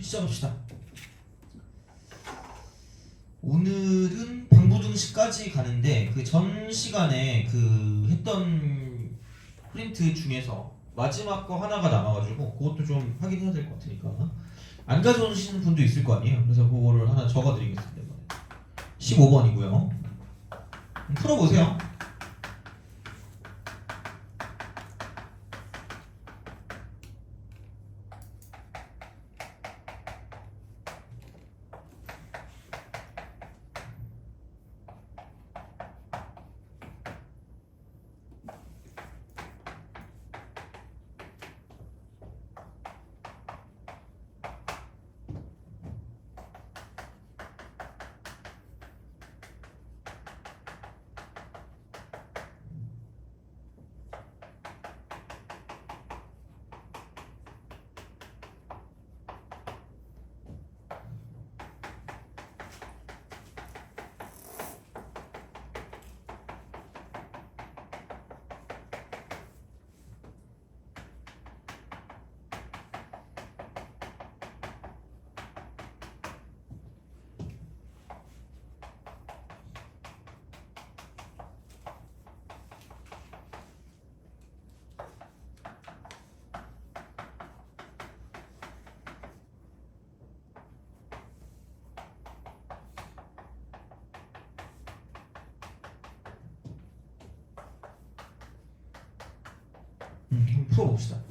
시작합시다. 오늘은 방부등식까지 가는데 그 전 시간에 그 했던 프린트 중에서 마지막 거 하나가 남아가지고 그것도 좀 확인해야 될 것 같으니까 안 가져오시는 분도 있을 거 아니에요. 그래서 그거를 하나 적어드리겠습니다. 15번이고요. 풀어보세요. 한번 풀어봅시다.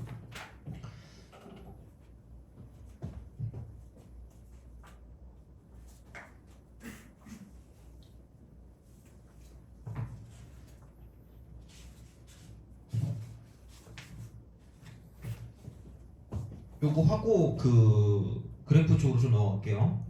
요거 하고 그 그래프 쪽으로 좀 넘어갈게요.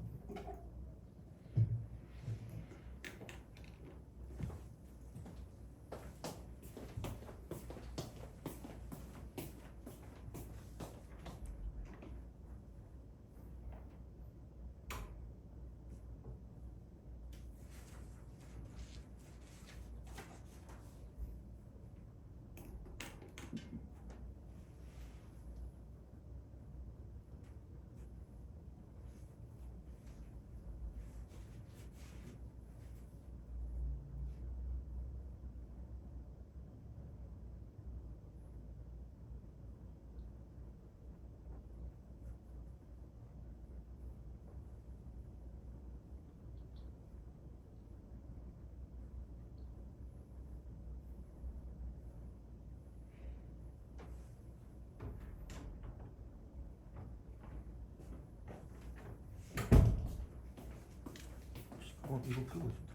이거 풀고 있어.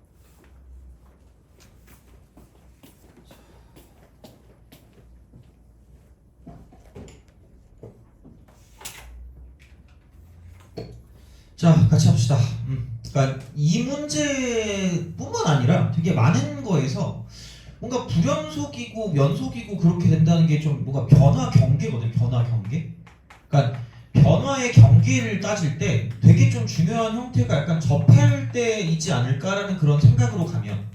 자, 같이 합시다. 그러니까 이 문제뿐만 아니라 되게 많은 거에서 뭔가 불연속이고 연속이고 그렇게 된다는 게 좀 뭔가 변화 경계거든. 변화 경계. 그러니까 변화의 경계를 따질 때 되게 좀 중요한 형태가 약간 접할 때이지 않을까라는 그런 생각으로 가면,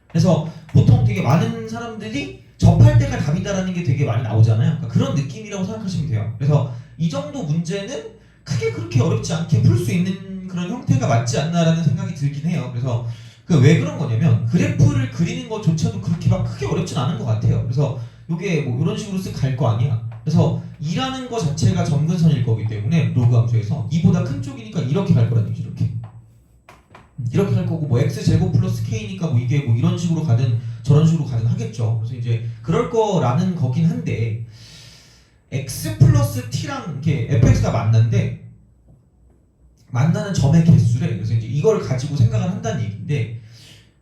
그래서 보통 되게 많은 사람들이 접할 때가 답이다라는 게 되게 많이 나오잖아요. 그러니까 그런 느낌이라고 생각하시면 돼요. 그래서 이 정도 문제는 크게 그렇게 어렵지 않게 풀 수 있는 그런 형태가 맞지 않나라는 생각이 들긴 해요. 그래서 그 왜 그런 거냐면 그래프를 그리는 것조차도 그렇게 막 크게 어렵진 않은 것 같아요. 그래서 이게 뭐 이런 식으로 쓱 갈 거 아니야. 그래서 2라는 거 자체가 점근선일 거기 때문에 로그 함수에서 2보다 큰 쪽이니까 이렇게 갈 거라는 얘기죠. 이렇게 갈 거고, 뭐 x제곱 플러스 k니까 뭐 이게 뭐 이런 식으로 가든 저런 식으로 가든 하겠죠. 그래서 이제 그럴 거라는 거긴 한데, x 플러스 t랑 이렇게 fx가 만난데 만나는 점의 개수래. 그래서 이제 이걸 가지고 생각을 한다는 얘기인데,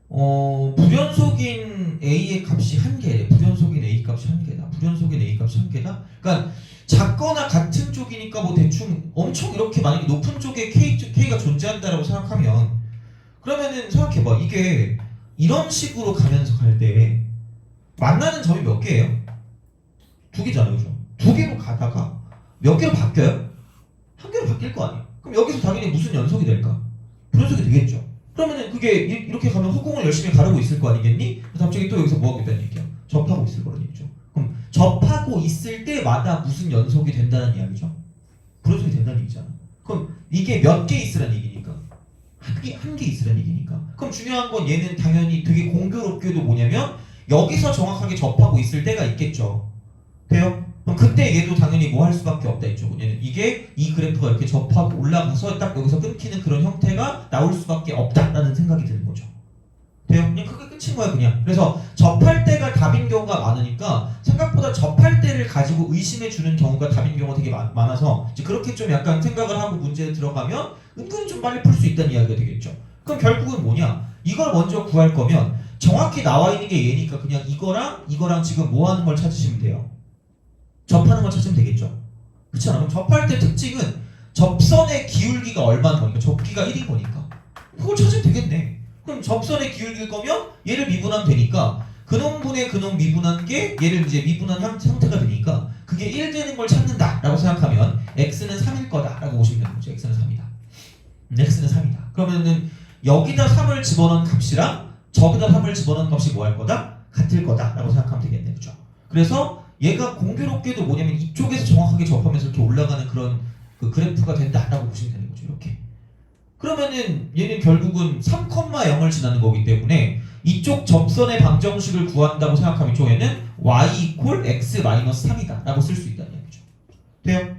불연속인 a의 값이 한 개래. 불연속인 a 값이 한 개다. 불연속인 a 값이 한 개다. 그러니까 작거나 같은 쪽이니까 뭐 대충 엄청 이렇게 만약에 높은 쪽에 k가 존재한다라고 생각하면, 그러면은 생각해봐. 이게 이런 식으로 가면서 갈 때 만나는 점이 몇 개예요? 두 개잖아요, 그죠? 두 개로 가다가 몇 개로 바뀌어요? 한 개로 바뀔 거 아니에요? 그럼 여기서 당연히 무슨 연속이 될까? 불연속이 되겠죠. 그러면은 그게 이렇게 가면 허공을 열심히 가르고 있을 거 아니겠니? 그래서 갑자기 또 여기서 뭐 하겠다는 얘기야? 접하고 있을 거라는 얘기죠. 그럼 접하고 있을 때마다 무슨 연속이 된다는 이야기죠? 불연속이 된다는 얘기잖아. 그럼 이게 몇 개 있으란 얘기니까 한 개 있으란 얘기니까. 그럼 중요한 건 얘는 당연히 되게 공교롭게도 뭐냐면 여기서 정확하게 접하고 있을 때가 있겠죠. 돼요? 그럼 그때 얘도 당연히 뭐 할 수밖에 없다 했죠. 얘는 이게 이 그래프가 이렇게 접하고 올라가서 딱 여기서 끊기는 그런 형태가 나올 수밖에 없다라는 생각이 드는 거죠. 돼요? 그냥 그게 끝인 거야 그냥. 그래서 접할 때가 답인 경우가 많으니까 생각보다 접할 때를 가지고 의심해 주는 경우가 답인 경우가 되게 많아서 이제 그렇게 좀 약간 생각을 하고 문제에 들어가면 은근히 좀 빨리 풀 수 있다는 이야기가 되겠죠. 그럼 결국은 뭐냐? 이걸 먼저 구할 거면 정확히 나와 있는 게 얘니까 그냥 이거랑 지금 뭐 하는 걸 찾으시면 돼요. 접하는 걸 찾으면 되겠죠. 그렇잖아. 그럼 접할 때 특징은 접선의 기울기가 얼마인 거니까 접기가 1인 거니까 그걸 찾으면 되겠네. 그럼 접선의 기울기일 거면 얘를 미분하면 되니까 근원분의 근원 미분한 게 얘를 이제 미분한 형태가 되니까 그게 1 되는 걸 찾는다라고 생각하면 x는 3일 거다라고 보시면 되는 거죠. x는 3이다. x는 3이다. 그러면은 여기다 3을 집어넣은 값이랑 저기다 3을 집어넣은 값이 뭐 할 거다? 같을 거다라고 생각하면 되겠네. 그죠? 그래서 얘가 공교롭게도 뭐냐면 이쪽에서 정확하게 접하면서 이렇게 올라가는 그런 그 그래프가 된다라고 보시면 되는 거죠. 이렇게. 그러면은 얘는 결국은 3,0을 지나는 거기 때문에 이쪽 접선의 방정식을 구한다고 생각하면 이쪽에는 y = x-3이다 라고 쓸 수 있다는 얘기죠. 돼요?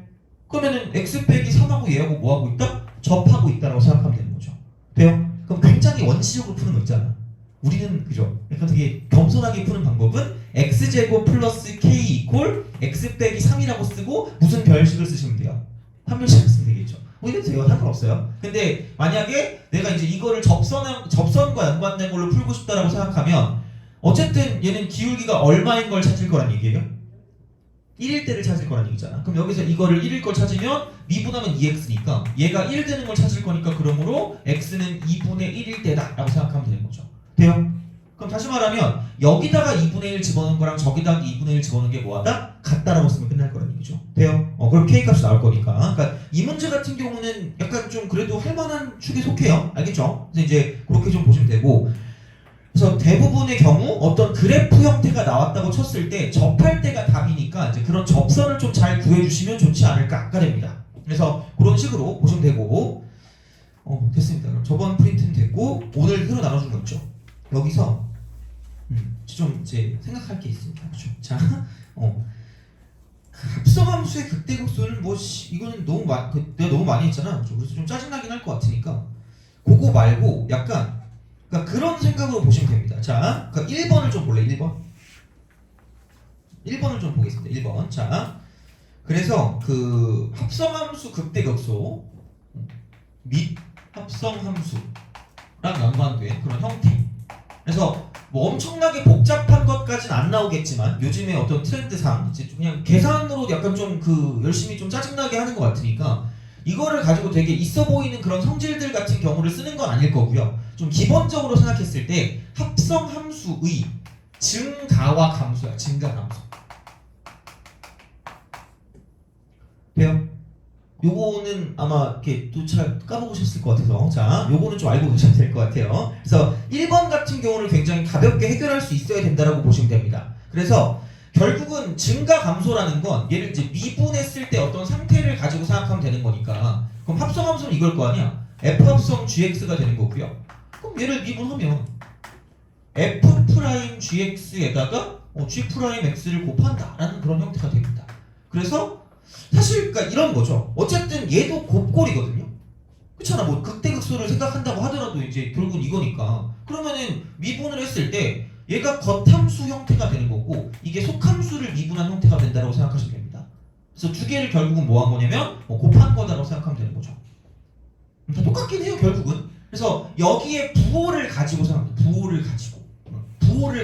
그러면은 x 빼기 3하고 얘하고 뭐하고 있다? 접하고 있다라고 생각하면 되는 거죠. 돼요? 그럼 굉장히 원시적으로 푸는 거 있잖아. 우리는 그죠? 약간 되게 겸손하게 푸는 방법은 x제곱 플러스 k = x 빼기 3이라고 쓰고 무슨 별식을 쓰시면 돼요? 판별식을 쓰면 되겠죠. 뭐 이래도 돼요. 상관없어요. 근데 만약에 내가 이제 이거를 접선과 연관된 걸로 풀고 싶다라고 생각하면 어쨌든 얘는 기울기가 얼마인 걸 찾을 거란 얘기예요. 1일 때를 찾을 거란 얘기잖아. 그럼 여기서 이거를 1일 걸 찾으면 미분하면 2x니까 얘가 1 되는 걸 찾을 거니까 그러므로 x는 2분의 1일 때다 라고 생각하면 되는 거죠. 돼요? 그럼 다시 말하면 여기다가 2분의 1 집어넣은 거랑 저기다가 2분의 1 집어넣은 게 뭐하다? 같다라고 쓰면 끝날 거란 얘기죠. 돼요? 그럼 k값이 나올 거니까. 그러니까 이 문제 같은 경우는 약간 좀 그래도 할만한 축에 속해요. 알겠죠? 그래서 이제 그렇게 좀 보시면 되고 그래서 대부분의 경우 어떤 그래프 형태가 나왔다고 쳤을 때 접할 때가 답이니까 이제 그런 접선을 좀 잘 구해주시면 좋지 않을까가 됩니다. 그래서 그런 식으로 보시면 되고 됐습니다. 그럼 저번 프린트는 됐고 오늘 새로 나눠준 거 있죠? 여기서 좀 이제 생각할 게 있습니다. 그렇죠? 자, 합성함수의 극대극소는 뭐 이거는 너무 내가 너무 많이 했잖아. 그렇죠? 그래서 좀 짜증나긴 할 것 같으니까 그거 말고 약간 그러니까 그런 생각으로 보시면 됩니다. 자, 그러니까 1번을 좀 볼래? 1번을 좀 보겠습니다. 1번. 자, 그래서 그 합성함수 극대극소 및 합성함수랑 연관된 그런 형태. 그래서 뭐 엄청나게 복잡한 것까지는 안 나오겠지만 요즘에 어떤 트렌드상 이제 그냥 계산으로 약간 좀 그 열심히 좀 짜증나게 하는 것 같으니까 이거를 가지고 되게 있어 보이는 그런 성질들 같은 경우를 쓰는 건 아닐 거고요. 좀 기본적으로 생각했을 때 합성함수의 증가와 감소야. 증가 감소. 돼요? 요거는 아마 이렇게 또 잘 까먹으셨을 것 같아서 자, 요거는 좀 알고 계셔야 될 것 같아요. 그래서 1번 같은 경우는 굉장히 가볍게 해결할 수 있어야 된다라고 보시면 됩니다. 그래서 결국은 증가 감소라는 건 얘를 이제 미분했을 때 어떤 상태를 가지고 생각하면 되는 거니까 그럼 합성함수는 이걸 거 아니야? F합성 GX가 되는 거고요. 그럼 얘를 미분하면 F 프라임 GX에다가 G 프라임 X를 곱한다라는 그런 형태가 됩니다. 그래서 사실 그러니까 이런 거죠. 어쨌든 얘도 곱골이거든요. 그렇잖아. 뭐 극대극소를 생각한다고 하더라도 이제 결국은 이거니까. 그러면은 미분을 했을 때 얘가 겉함수 형태가 되는 거고 이게 속함수를 미분한 형태가 된다고 생각하시면 됩니다. 그래서 두 개를 결국은 뭐 한 거냐면 곱한 거다라고 생각하면 되는 거죠. 다 똑같긴 해요 결국은. 그래서 여기에 부호를 가지고 생각합니다. 부호를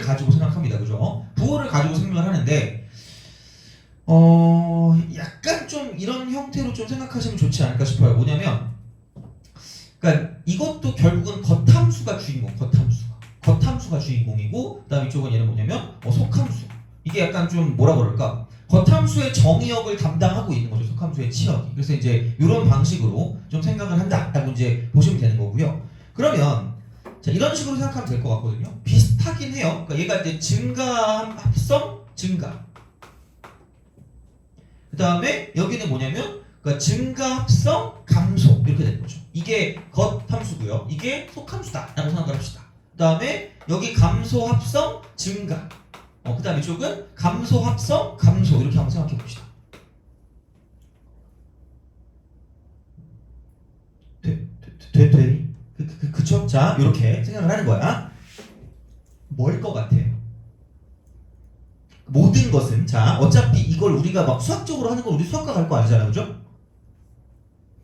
가지고 생각합니다. 그죠? 부호를 가지고 생각을 하는데 약간 좀 이런 형태로 좀 생각하시면 좋지 않을까 싶어요. 뭐냐면 그러니까 이것도 결국은 겉함수가 주인공이고 그다음에 이쪽은 얘는 뭐냐면 속함수. 이게 약간 좀 뭐라 그럴까? 겉함수의 정의역을 담당하고 있는 거죠. 속함수의 치역이. 그래서 이제 이런 방식으로 좀 생각을 한다라고 이제 보시면 되는 거고요. 그러면 자, 이런 식으로 생각하면 될 것 같거든요. 비슷하긴 해요. 그러니까 얘가 이제 증가 합성 증가. 그 다음에 여기는 뭐냐면 그러니까 증가 합성 감소 이렇게 되는 거죠. 이게 겉함수고요. 이게 속함수다라고 생각을 합시다. 그 다음에 여기 감소 합성 증가. 그 다음에 이쪽은 감소 합성 감소 이렇게 한번 생각해 봅시다. 그쵸? 자, 이렇게 생각을 하는 거야. 뭘 것 같아요? 모든 것은 자, 어차피 이걸 우리가 막 수학적으로 하는 건 우리 수학과 갈 거 아니잖아, 그죠?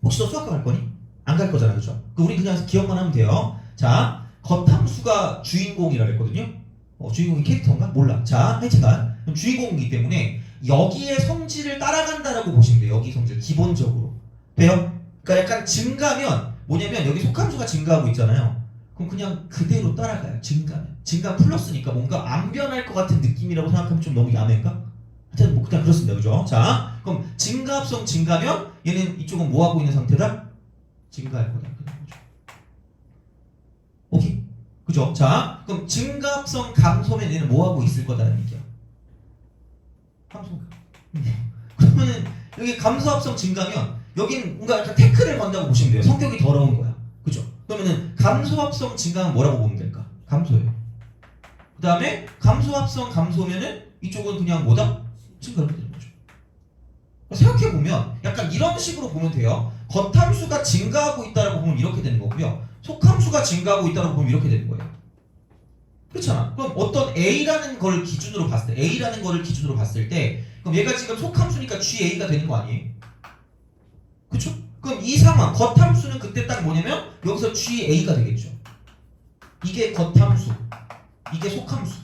혹시 너 수학과 갈 거니? 안 갈 거잖아, 그죠? 우리 그냥 기억만 하면 돼요. 자, 겉함수가 주인공이라 그랬거든요. 주인공이 캐릭터인가? 몰라. 자, 하여튼간 그럼 주인공이기 때문에 여기에 성질을 따라간다라고 보시면 돼요. 여기 성질 기본적으로 돼요? 그러니까 약간 증가면 뭐냐면 여기 속함수가 증가하고 있잖아요. 그럼 그냥 그대로 따라가요. 증가면 증가 플러스니까 뭔가 안 변할 것 같은 느낌이라고 생각하면 좀 너무 야매인가? 하여튼 뭐 그냥 그렇습니다, 그죠? 자, 그럼 증가 합성 증가면 얘는 이쪽은 뭐 하고 있는 상태다? 증가할 거다. 오케이? 그죠? 자, 그럼 증가 합성 감소면 얘는 뭐 하고 있을 거다라는 얘기야. 감소. 그러면은 여기 감소 합성 증가면 여긴 뭔가 약간 태클을 건다고 보시면 돼요. 성격이 더러운 거야. 그죠? 그러면은 감소 합성 증가는 뭐라고 보면 될까? 감소예요. 그 다음에 감소 합성 감소면은 이쪽은 그냥 뭐다? 증가를 되는 거죠. 생각해보면 약간 이런 식으로 보면 돼요. 겉함수가 증가하고 있다라고 보면 이렇게 되는 거고요. 속함수가 증가하고 있다라고 보면 이렇게 되는 거예요. 그렇잖아. 그럼 어떤 A라는 걸 기준으로 봤을 때 A라는 거를 기준으로 봤을 때 그럼 얘가 지금 속함수니까 GA가 되는 거 아니에요? 그쵸? 그럼 이 상황 겉함수는 그때 딱 뭐냐면 여기서 GA가 되겠죠. 이게 겉함수 이게 속함수.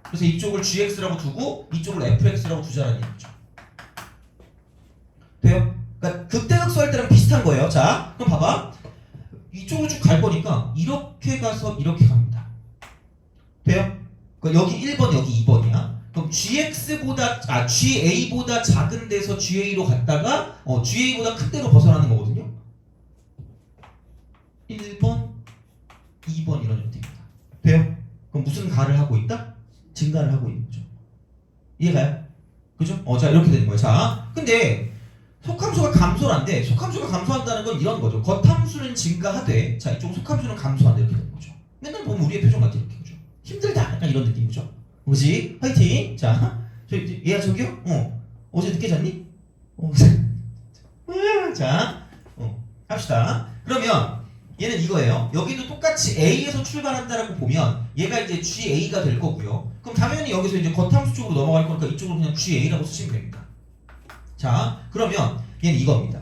그래서 이쪽을 GX라고 두고 이쪽을 FX라고 두자라는 얘기죠. 돼요? 그러니까 극대극소 할 때랑 비슷한 거예요. 자, 그럼 봐봐. 이쪽으로 쭉 갈 거니까 이렇게 가서 이렇게 갑니다. 돼요? 그러니까 여기 1번 여기 2번이야. 그럼 GA보다 작은 데서 GA로 갔다가 GA보다 큰 데로 벗어나는 거거든요. 1번, 2번 이런 형태입니다. 돼요? 그럼 무슨 가를 하고 있다? 증가를 하고 있는 거죠. 이해가요? 그죠? 자, 이렇게 되는 거예요. 자, 근데 속함수가 감소한데 속함수가 감소한다는 건 이런 거죠. 겉함수는 증가하되 자, 이쪽 속함수는 감소한다 이렇게 되는 거죠. 맨날 보면 우리의 표정 같아 이렇게 그죠? 힘들다 약간 이런 느낌이죠. 그지? 화이팅! 자, 얘야 저기요? 어제 늦게 잤니? 자, 합시다. 그러면 얘는 이거예요. 여기도 똑같이 A에서 출발한다라고 보면 얘가 이제 GA가 될 거고요. 그럼 당연히 여기서 이제 겉함수 쪽으로 넘어갈 거니까 이쪽으로 그냥 GA라고 쓰시면 됩니다. 자, 그러면 얘는 이겁니다.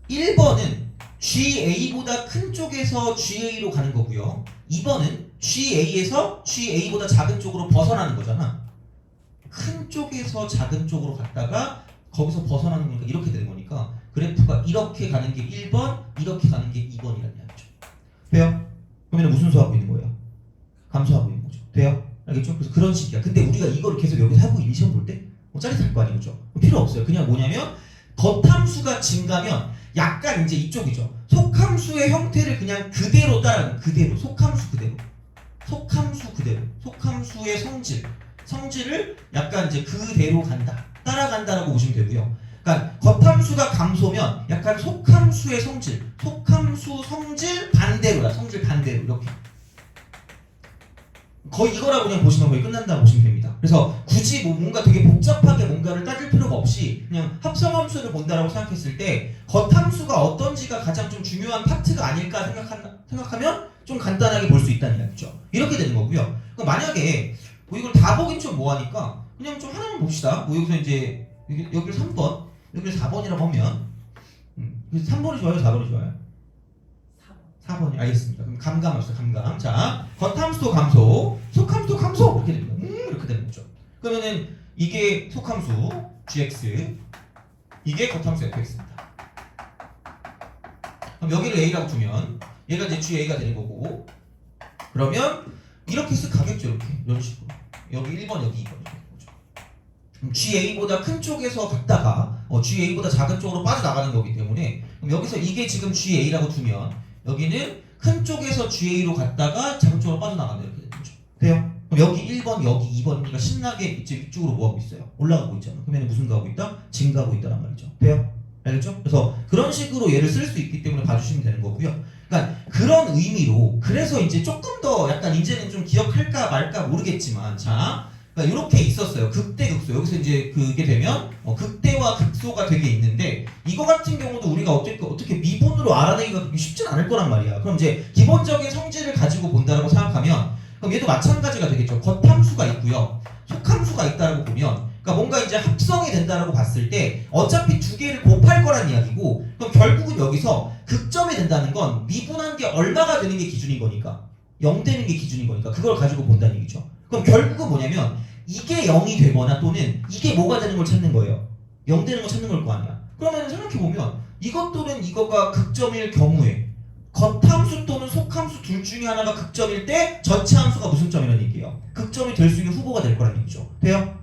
1번은 GA보다 큰 쪽에서 GA로 가는 거고요. 2번은 GA에서 GA보다 작은 쪽으로 벗어나는 거잖아. 큰 쪽에서 작은 쪽으로 갔다가 거기서 벗어나는 거니까 이렇게 되는 거니까 그래프가 이렇게 가는 게 1번, 이렇게 가는 게 2번이라는 이야기죠. 돼요? 그러면 무슨 수하고 있는 거예요? 감소하고 있는 거죠. 돼요? 알겠죠? 그래서 그런 식이야. 근데 우리가 이거를 계속 여기서 하고 있는 시험 볼 때 짜릿할 거 아니죠? 필요 없어요. 그냥 뭐냐면 겉함수가 증가면 약간 이제 이쪽이죠. 속함수의 형태를 그냥 그대로 따라가는 그대로 속함수 그대로 속함수의 성질을 약간 이제 그대로 간다 따라간다라고 보시면 되고요. 그러니까 겉함수가 감소면 약간 속함수의 속함수 성질 반대로다. 성질 반대로 이렇게 거의 이거라고 그냥 보시면 거의 끝난다고 보시면 됩니다. 그래서 굳이 뭔가 되게 복잡하게 뭔가를 따질 필요가 없이 그냥 합성함수를 본다라고 생각했을 때 겉함수가 어떤지가 가장 좀 중요한 파트가 아닐까 생각하면 좀 간단하게 볼 수 있다는 이야기죠. 이렇게 되는 거고요. 그럼 만약에 뭐 이걸 다 보긴 좀 뭐하니까 그냥 좀 하나만 봅시다. 뭐 여기서 이제 여기를 3번, 여기를 4번이라고 하면 3번이 좋아요? 4번이 좋아요? 4번이 알겠습니다. 그럼 감감합시다. 감감. 자, 겉함수 감소, 속함수 감소 이렇게 됩니다. 이렇게 되는 거죠. 그러면은 이게 속함수 GX, 이게 겉함수 FX입니다. 그럼 여기를 A라고 두면 얘가 이제 GA가 되는 거고, 그러면 이렇게 쓱 가겠죠. 이런 식으로. 여기 1번, 여기 2번 이렇게 되는 거죠. 그럼 GA보다 큰 쪽에서 갔다가 GA보다 작은 쪽으로 빠져나가는 거기 때문에 그럼 여기서 이게 지금 GA라고 두면 여기는 큰 쪽에서 GA로 갔다가 작은 쪽으로 빠져나간다 이렇게 되는 거죠. 돼요? 그럼 여기 1번, 여기 2번이니까 신나게 이제 위쪽으로 뭐 하고 있어요? 올라가고 있잖아. 그러면 무슨 거 하고 있다? 증가하고 있다란 말이죠. 돼요? 알겠죠? 그래서 그런 식으로 얘를 쓸 수 있기 때문에 봐주시면 되는 거고요. 그러니까 그런 의미로 그래서 이제 조금 더 약간 이제는 좀 기억할까 말까 모르겠지만 자, 그러니까 이렇게 있었어요. 극대 극소 여기서 이제 그게 되면 극대와 극소가 되게 있는데 이거 같은 경우도 우리가 어떻게 미분으로 알아내기가 그렇게 쉽진 않을 거란 말이야. 그럼 이제 기본적인 성질을 가지고 본다라고 생각하면 그럼 얘도 마찬가지가 되겠죠. 겉함수가 있고요. 속함수가 있다라고 보면 그러니까 뭔가 이제 합성이 된다라고 봤을 때 어차피 두 개를 곱할 거란 이야기고 그럼 결국은 여기서 극점이 된다는 건 미분한 게 얼마가 되는 게 기준인 거니까 0 되는 게 기준인 거니까 그걸 가지고 본다는 얘기죠. 그럼 결국은 뭐냐면 이게 0이 되거나 또는 이게 뭐가 되는 걸 찾는 거예요. 0 되는 걸 찾는 걸 거 아니야. 그러면 생각해보면 이것 또는 이거가 극점일 경우에 겉함수 또는 속함수 둘 중에 하나가 극점일 때 전체 함수가 무슨 점이라는 얘기예요. 극점이 될 수 있는 후보가 될 거라는 얘기죠. 돼요?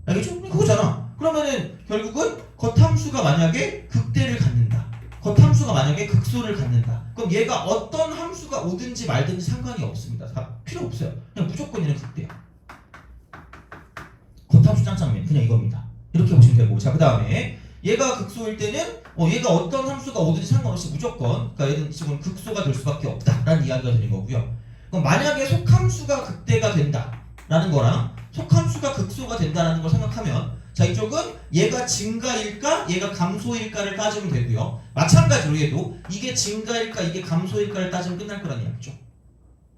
알겠죠? 그거잖아. 그러면은 결국은 겉함수가 만약에 극대를 갖는다. 겉함수가 만약에 극소를 갖는다. 그럼 얘가 어떤 함수가 오든지 말든지 상관이 없습니다. 다 필요 없어요. 그냥 무조건 얘는 극대야. 겉함수 짱짱면 그냥 이겁니다. 이렇게 보시면 되고 자 그 다음에 얘가 극소일 때는 얘가 어떤 함수가 오든지 상관없이 무조건 그러니까 얘는 지금 극소가 될 수밖에 없다라는 이야기가 되는 거고요. 그럼 만약에 속함수가 극대가 된다라는 거랑 속함수가 극소가 된다라는 걸 생각하면 자 이쪽은 얘가 증가일까 얘가 감소일까를 따지면 되고요. 마찬가지로 얘도 이게 증가일까 이게 감소일까를 따지면 끝날 거라는 이야기죠.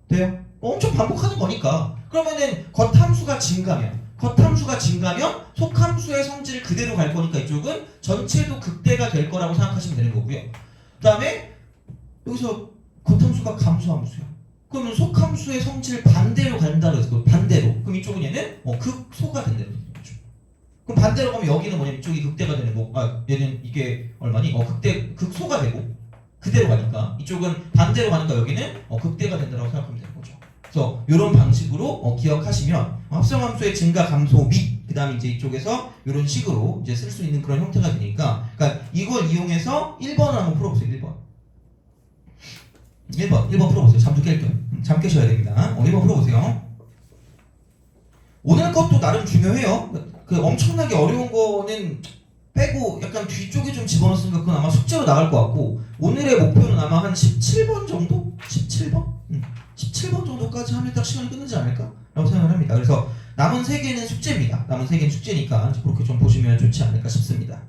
돼요? 엄청 반복하는 거니까 그러면은 겉함수가 증가면 속함수의 성질을 그대로 갈 거니까 이쪽은 전체도 극대가 될 거라고 생각하시면 되는 거고요. 그 다음에 여기서 겉함수가 감소함수야. 그러면 속함수의 성질을 반대로 간다고 해서 반대로 그럼 이쪽은 얘는 극소가 된다는 거죠. 그럼 반대로 가면 여기는 뭐냐면 이쪽이 극대가 되는 거고 얘는 이게 얼마니? 극소가 되고 그대로 가니까 이쪽은 반대로 가니까 여기는 극대가 된다고 생각하면 되는 거죠. 그래서 이런 방식으로 기억하시면 합성함수의 증가 감소 및 그 다음에 이제 이쪽에서 이런 식으로 이제 쓸 수 있는 그런 형태가 되니까 그러니까 이걸 이용해서 1번을 한번 풀어보세요. 1번 풀어보세요. 잠 좀 깰게요. 잠 깨셔야 됩니다. 1번 풀어보세요. 오늘 것도 나름 중요해요. 그 엄청나게 어려운 거는 빼고 약간 뒤쪽에 좀 집어넣었으니까 그건 아마 숙제로 나갈 것 같고 오늘의 목표는 아마 한 17번 정도? 17번? 17번 정도까지 하면 딱 시간이 끝나지 않을까? 라고 생각을 합니다. 그래서 남은 3개는 숙제입니다. 남은 3개는 숙제니까 그렇게 좀 보시면 좋지 않을까 싶습니다.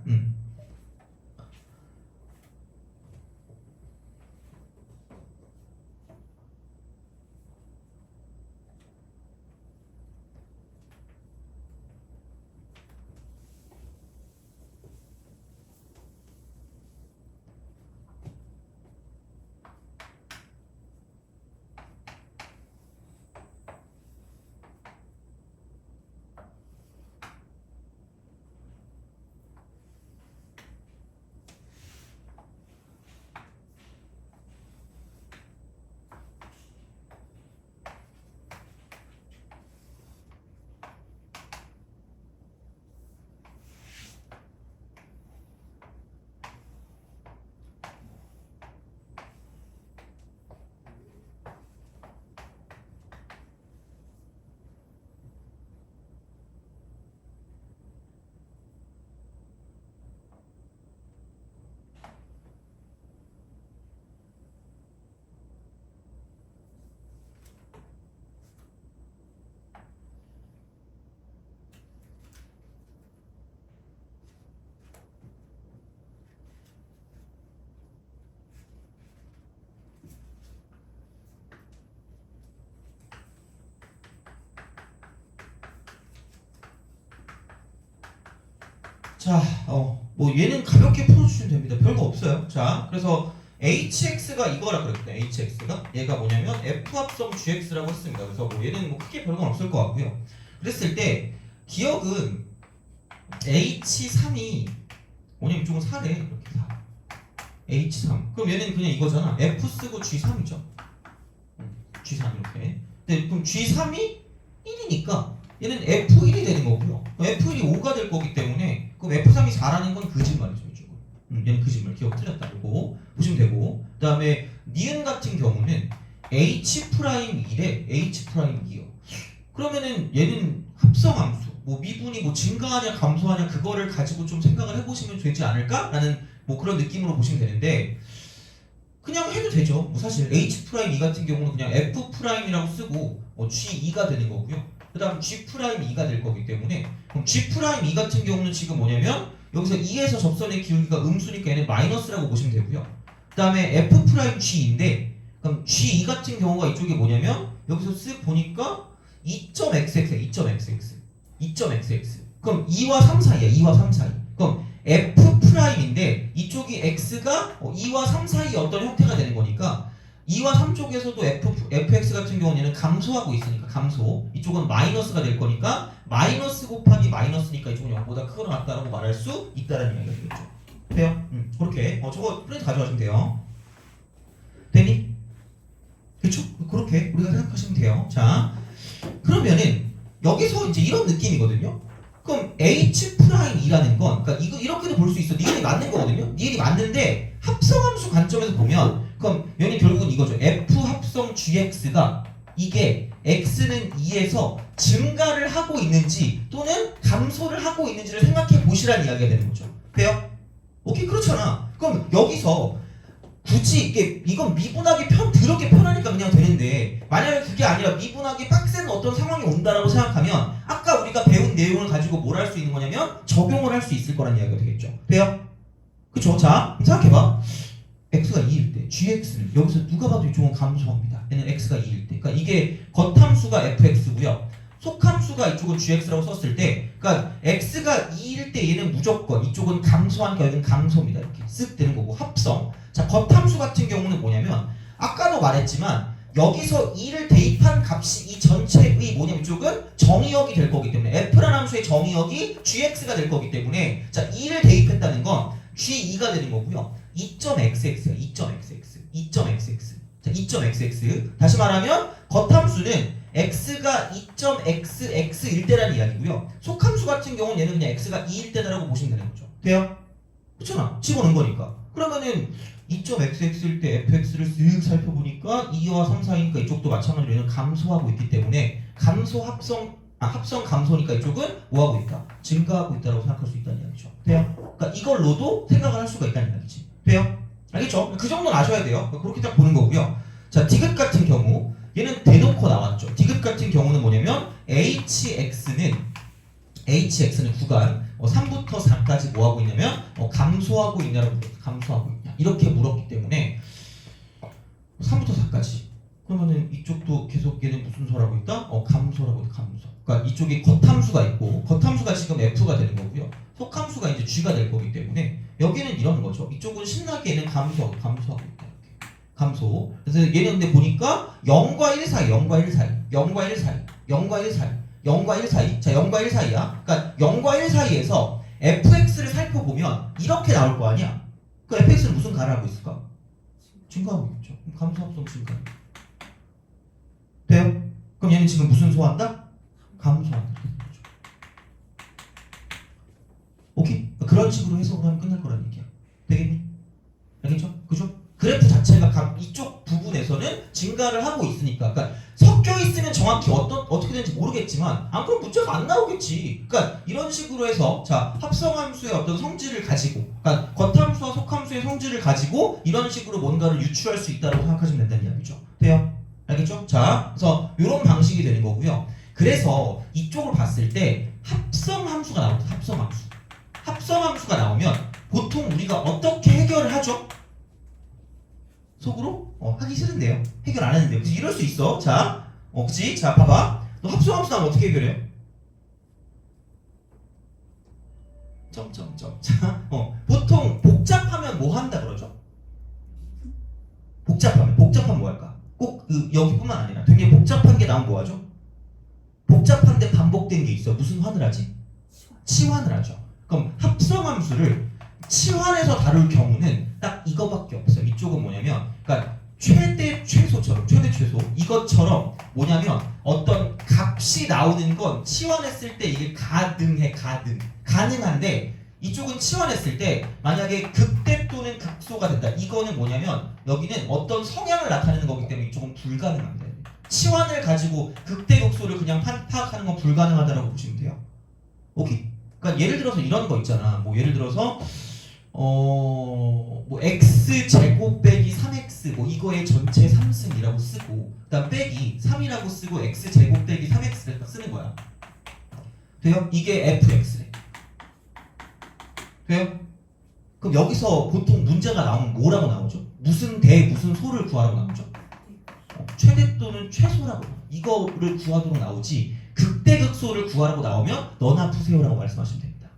자, 뭐 얘는 가볍게 풀어주시면 됩니다. 별거 없어요. 자, 그래서 hx가 이거라 그랬거든요. hx가 얘가 뭐냐면 f 합성 gx라고 했습니다. 그래서 뭐 얘는 뭐 크게 별건 없을 것 같고요. 그랬을 때 기억은 h3이 뭐냐면 이쪽은 4래 이렇게 4. h3. 그럼 얘는 그냥 이거잖아. f 쓰고 g3이죠. g3 이렇게. 근데 그럼 g3이 1이니까 얘는 f1이 되는 거고요. f1이 5가 될 거기 때문에 그럼 f3이 4라는 건 거짓말이죠. 이쪽은. 얘는 거짓말. 기억 틀렸다고 보시면 되고 그 다음에 니은 같은 경우는 h'1에 h'2요. 그러면은 얘는 합성함수 뭐 미분이 뭐 증가하냐 감소하냐 그거를 가지고 좀 생각을 해보시면 되지 않을까? 라는 뭐 그런 느낌으로 보시면 되는데 그냥 해도 되죠. 뭐 사실 H'2 같은 경우는 그냥 F'이라고 쓰고 G2가 되는 거고요. 그 다음 G'2가 될 거기 때문에 그럼 G'2 같은 경우는 지금 뭐냐면 여기서 2에서 접선의 기울기가 음수니까 얘는 마이너스라고 보시면 되고요. 그 다음에 F'G인데 그럼 G2 같은 경우가 이쪽에 뭐냐면 여기서 쓱 보니까 2.xx야. 2.xx. 그럼 2와 3 사이야. 2와 3 사이. 그럼 F'인데 이쪽이 x가 2와 3 사이의 어떤 형태가 되는 거니까 2와 3 쪽에서도 fx 같은 경우는 얘는 감소하고 있으니까 감소. 이쪽은 마이너스가 될 거니까 마이너스 곱하기 마이너스니까 이쪽은 0보다 크거나 같다라고 말할 수 있다라는 이야기가 되겠죠. 돼요? 그렇게 저거 프린트 가져가시면 돼요. 되니? 그렇죠? 그렇게 우리가 생각하시면 돼요. 자, 그러면은 여기서 이제 이런 느낌이거든요. 그럼 H'2라는 건 그러니까 이렇게도 볼 수 있어. 니은이 맞는 거거든요. 니은이 맞는데 합성함수 관점에서 보면 그럼 여기 결국은 이거죠. F 합성 GX가 이게 X는 2에서 증가를 하고 있는지 또는 감소를 하고 있는지를 생각해 보시라는 이야기가 되는 거죠. 돼요? 오케이, 그렇잖아. 그럼 여기서 굳이 이건 미분하기 더럽게 편하니까 그냥 되는데 만약에 그게 아니라 미분하기 빡센 어떤 상황이 온다라고 생각하면 아까 우리가 배운 내용을 가지고 뭘 할 수 있는 거냐면 적용을 할 수 있을 거란 이야기가 되겠죠. 돼요? 그쵸? 자, 생각해봐. x가 2일 때 gx는 여기서 누가 봐도 이쪽은 감소합니다. 얘는 x가 2일 때. 그러니까 이게 겉함수가 fx고요. 속함수가 이쪽은 gx라고 썼을 때 그러니까 x가 2일 때 얘는 무조건 이쪽은 감소하니까 여기는 감소입니다. 이렇게 쓱 되는 거고 합성. 자, 겉함수 같은 경우는 뭐냐면 아까도 말했지만 여기서 2를 대입한 값이 이 전체의 뭐냐면 이쪽은 정의역이 될 거기 때문에 f라는 함수의 정의역이 gx가 될 거기 때문에 자 2를 대입했다는 건 g2가 되는 거고요. 2.xx야. 2.xx. 자, 2.xx. 다시 말하면 겉함수는 x가 2.xx일 때라는 이야기고요. 속함수 같은 경우는 얘는 그냥 x가 2일 때다라고 보시면 되는 거죠. 돼요? 그렇잖아. 집어넣은 거니까. 그러면은 2.xx일 때 fx를 쓱 살펴보니까 2와 3 사이니까 이쪽도 마찬가지로 얘는 감소하고 있기 때문에 합성 감소니까 이쪽은 뭐하고 있다? 증가하고 있다고 생각할 수 있다는 이야기죠. 돼요? 그러니까 이걸로도 생각을 할 수가 있다는 이야기지. 돼요? 알겠죠? 그 정도는 아셔야 돼요. 그렇게 딱 보는 거고요. 자, 디귿 같은 경우 얘는 대놓고 나왔죠. 디귿 같은 경우는 뭐냐면 hx는 구간 3부터 4까지 뭐하고 있냐면 감소하고 있냐라고 감소하고 있냐 이렇게 물었기 때문에 3부터 4까지 그러면은 이쪽도 계속 얘는 무슨 소라고 있다? 감소라고 있다. 감소. 그러니까 이쪽에 겉함수가 있고 겉함수가 지금 f가 되는 거고요. 속함수가 이제 g가 될 거기 때문에 여기는 이런 거죠. 이쪽은 신나게 얘는 감소하고 있다. 이렇게. 감소. 그래서 얘는 근데 보니까 0과 1 사이, 0과 1 사이, 0과 1 사이, 0과 1 사이, 0과 1 사이. 자, 0과 1 사이야. 그러니까 0과 1 사이에서 fx를 살펴보면 이렇게 나올 거 아니야. 그 fx는 무슨 가를 하고 있을까? 증가하고 있죠. 그럼 감소합성 증가. 돼요? 그럼 얘는 지금 무슨 소한다? 감소한다. 오케이? 그런 식으로 해석을 하면 끝날 거란 얘기야. 되겠니? 알겠죠? 그죠? 그래프 자체가 이쪽 부분에서는 증가를 하고 있으니까 그러니까 섞여 있으면 정확히 어떻게 되는지 모르겠지만 그럼 문제가 안 나오겠지. 그러니까 이런 식으로 해서 자 합성함수의 어떤 성질을 가지고 그러니까 겉함수와 속함수의 성질을 가지고 이런 식으로 뭔가를 유추할 수 있다고 생각하시면 된다는 이야기죠. 돼요? 알겠죠? 자, 그래서 이런 방식이 되는 거고요. 그래서 이쪽을 봤을 때 합성함수가 나옵니다. 합성함수가 나오면 보통 우리가 어떻게 해결을 하죠? 속으로? 하기 싫은데요. 해결 안 하는데요. 그치? 이럴 수 있어. 자, 그치? 자, 봐봐. 너 합성함수 나오면 어떻게 해결해요? 점점점. 자, 보통 복잡하면 뭐 한다 그러죠? 복잡하면 뭐 할까? 꼭 여기뿐만 아니라 되게 복잡한 게 나오면 뭐 하죠? 복잡한데 반복된 게 있어. 무슨 환을 하지? 치환을 하죠. 그럼 합성함수를 치환해서 다룰 경우는 딱 이거밖에 없어요. 이쪽은 뭐냐면 그러니까 최대 최소 이것처럼 뭐냐면 어떤 값이 나오는 건 치환했을 때 이게 가능한데 이쪽은 치환했을 때 만약에 극대 또는 극소가 된다. 이거는 뭐냐면 여기는 어떤 성향을 나타내는 거기 때문에 이쪽은 불가능합니다. 치환을 가지고 극대 극소를 그냥 파악하는 건 불가능하다라고 보시면 돼요. 오케이? 그러니까 예를 들어서 이런 거 있잖아. 뭐 예를 들어서 뭐 x 제곱 빼기 3x 뭐 이거의 전체 3승이라고 쓰고 그다음 빼기 3이라고 쓰고 x 제곱 빼기 3x를 딱 쓰는 거야. 돼요? 이게 fx래. 돼요? 그럼 여기서 보통 문제가 나오면 뭐라고 나오죠? 무슨 대 무슨 소를 구하라고 나오죠? 최대 또는 최소라고 이거를 구하도록 나오지 극대극소를 구하라고 나오면 너나 푸세요라고 말씀하시면 됩니다.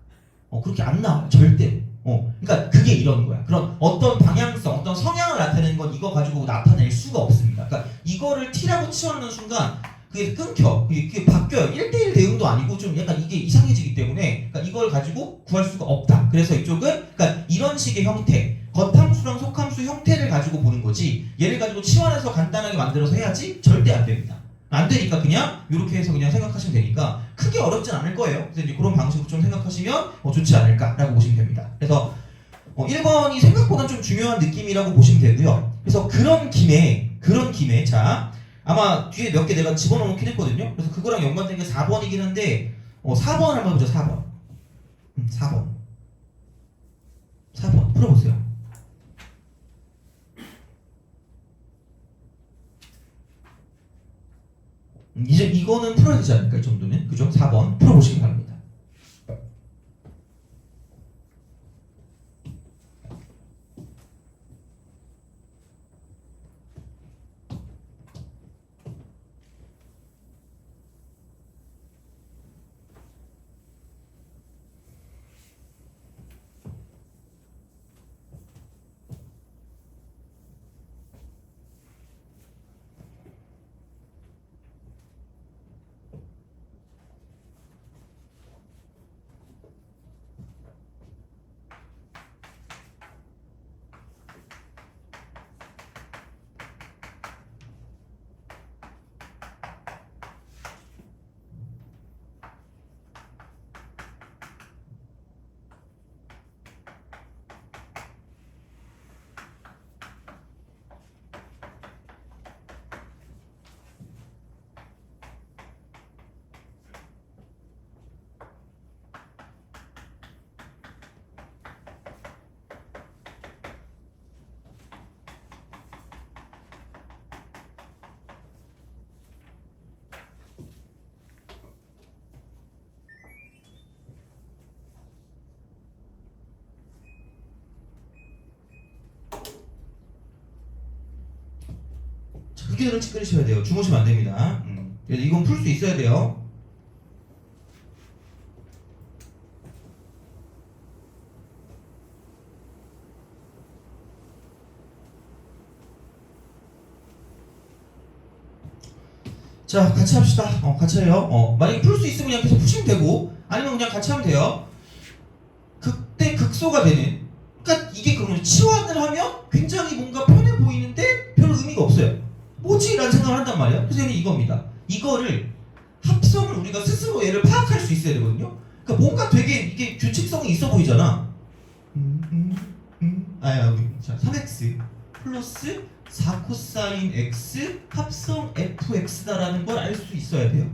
그렇게 안 나와요 절대. 그러니까 그게 이런 거야. 그런 어떤 방향성, 어떤 성향을 나타내는 건 이거 가지고 나타낼 수가 없습니다. 그러니까 이거를 t라고 치워놓는 순간 그게 끊겨. 그게 바뀌어요. 1대1 대응도 아니고 좀 약간 이게 이상해지기 때문에 그러니까 이걸 가지고 구할 수가 없다. 그래서 이쪽은 그러니까 이런 식의 형태, 겉함수랑 속함수 형태를 가지고 보는 거지 얘를 가지고 치환해서 간단하게 만들어서 해야지 절대 안 됩니다. 안 되니까 그냥 이렇게 해서 그냥 생각하시면 되니까 크게 어렵진 않을 거예요. 그래서 이제 그런 방식으로 좀 생각하시면 좋지 않을까라고 보시면 됩니다. 그래서 1번이 생각보다 좀 중요한 느낌이라고 보시면 되고요. 그래서 그런 김에 자 아마 뒤에 몇 개 내가 집어넣긴 했거든요. 그래서 그거랑 연관된 게 4번이긴 한데 4번 한번 보죠. 4번 풀어보세요. 이제 이거는 풀어야 되지 않을까 이 정도는 그죠? 4번 풀어보시기 바랍니다. 크게 찌그리셔야 돼요. 주무시면 안 됩니다. 그래서 이건 풀 수 있어야 돼요. 자, 같이 합시다. 같이 해요. 만약에 풀 수 있으면 그냥 계속 푸시면 되고, 아니면 그냥 같이 하면 돼요. 극대 극소가 되는. 그러니까 이게 그러면 치환을 하면 굉장히 뭔가 편해 보이는데 별 의미가 없어요. 뭐지? 라는 생각을 한단 말이에요. 그래서 얘는 이겁니다. 이거를 합성을 우리가 스스로 얘를 파악할 수 있어야 되거든요. 그러니까 뭔가 되게 이게 규칙성이 있어 보이잖아. 자, 3x 플러스 4 코사인 x 합성 fx다라는 걸 알 수 있어야 돼요.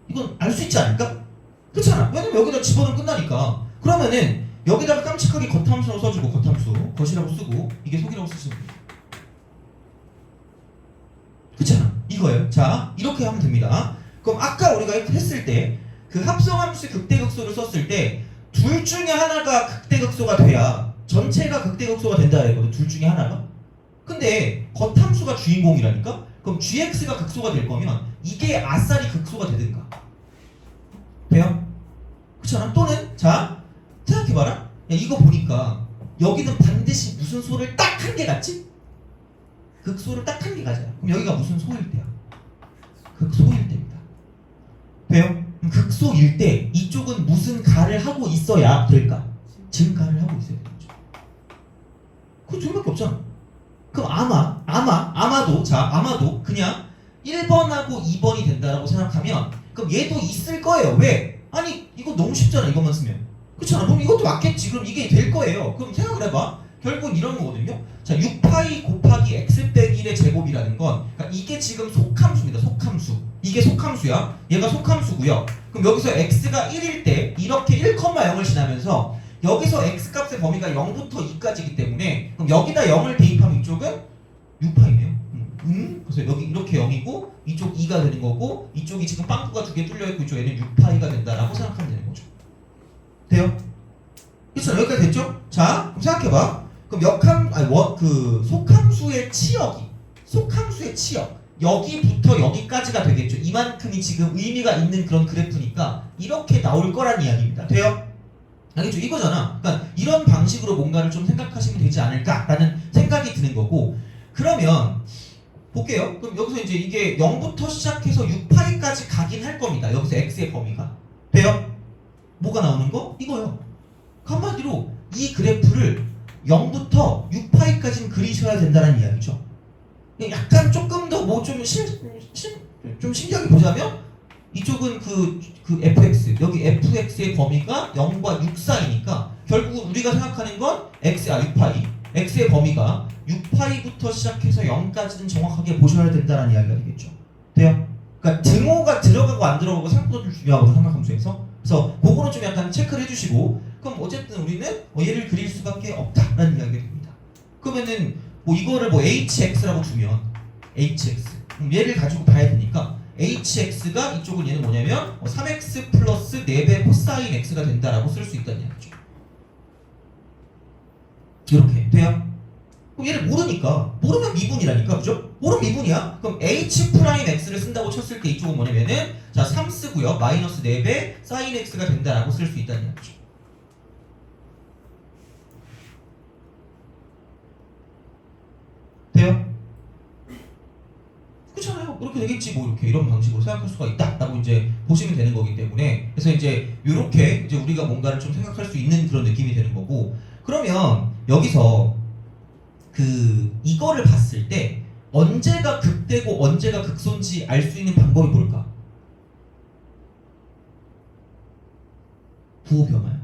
이건 알 수 있지 않을까? 그렇잖아. 왜냐면 여기다 집어넣으면 끝나니까. 그러면은 여기다가 깜찍하게 겉함수라고 써주고 겉함수 겉이라고 쓰고 이게 속이라고 쓰시면 돼요. 그렇잖아. 이거예요. 자, 이렇게 하면 됩니다. 그럼 아까 우리가 했을 때 그 합성함수 극대극소를 썼을 때 둘 중에 하나가 극대극소가 돼야 전체가 극대극소가 된다 이거든. 둘 중에 하나가. 근데 겉함수가 주인공이라니까? 그럼 gx가 극소가 될 거면 이게 아싸리 극소가 되든가. 돼요? 그렇잖아. 또는 자 생각해봐라. 야, 이거 보니까 여기는 반드시 무슨 소를 딱 한 개 같지? 극소를 딱 한 개 가져요. 그럼 여기가 무슨 소일 때야? 극소일 때입니다. 돼요? 극소일 때 이쪽은 무슨 가를 하고 있어야 될까? 증가를 하고 있어야 되죠. 그 둘밖에 없잖아. 그럼 아마도 그냥 1번하고 2번이 된다라고 생각하면 그럼 얘도 있을 거예요. 왜? 아니 이거 너무 쉽잖아. 이것만 쓰면. 그렇잖아. 그럼 이것도 맞겠지. 그럼 이게 될 거예요. 그럼 생각을 해봐. 결국은 이런 거거든요. 자, 6파이 곱하기 x 빼기 1의 제곱이라는 건 그러니까 이게 지금 속함수입니다. 속함수. 이게 속함수야. 얘가 속함수고요. 그럼 여기서 x가 1일 때 이렇게 1,0을 지나면서 여기서 x값의 범위가 0부터 2까지이기 때문에 그럼 여기다 0을 대입하면 이쪽은 6파이네요. 그래서 여기 이렇게 0이고 이쪽 2가 되는 거고 이쪽이 지금 빵꾸가 두 개 뚫려 있고 이쪽 얘는 6파이가 된다라고 생각하면 되는 거죠. 돼요? 그렇죠? 여기까지 됐죠? 자, 그럼 생각해봐. 그럼 속함수의 치역 여기부터 여기까지가 되겠죠. 이만큼이 지금 의미가 있는 그런 그래프니까 이렇게 나올 거란 이야기입니다. 돼요? 알겠죠? 이거잖아. 그러니까 이런 방식으로 뭔가를 좀 생각하시면 되지 않을까라는 생각이 드는 거고, 그러면 볼게요. 그럼 여기서 이제 이게 0부터 시작해서 6파이까지 가긴 할 겁니다. 여기서 x의 범위가. 돼요? 뭐가 나오는 거? 이거요. 한마디로 이 그래프를 0부터 6파이까지는 그리셔야 된다는 이야기죠. 약간 조금 더 뭐 좀 신기하게 보자면 이쪽은 그 fx, 여기 fx의 범위가 0과 6 사이니까 결국 우리가 생각하는 건 6파이, x의 범위가 6파이부터 시작해서 0까지는 정확하게 보셔야 된다는 이야기가 되겠죠. 돼요? 그러니까 등호가 들어가고 안 들어가고 생각보다 좀 중요하거든요, 삼각함수에서. 그래서 그거는 좀 약간 체크를 해주시고, 그럼 어쨌든 우리는 얘를 그릴 수밖에 없다라는 이야기가 됩니다. 그러면은 뭐 이거를 뭐 hx라고 두면 hx, 얘를 가지고 봐야 되니까 hx가 이쪽은 얘는 뭐냐면 3x 플러스 4배 코사인 x가 된다라고 쓸 수 있다는 이야기죠. 이렇게 돼요? 그럼 얘를 모르면 미분이라니까, 그죠? 모르면 미분이야. 그럼 h 프라임 x를 쓴다고 쳤을 때 이쪽은 뭐냐면은 자 3 쓰고요, 마이너스 4배 사인 x가 된다라고 쓸 수 있다는 이야기죠. 돼요? 그렇잖아요. 그렇게 되겠지 뭐, 이렇게 이런 방식으로 생각할 수가 있다라고 이제 보시면 되는 거기 때문에, 그래서 이제 이렇게 이제 우리가 뭔가를 좀 생각할 수 있는 그런 느낌이 되는 거고, 그러면 여기서 이거를 봤을 때 언제가 극대고 언제가 극소인지 알 수 있는 방법이 뭘까? 부호 변화야.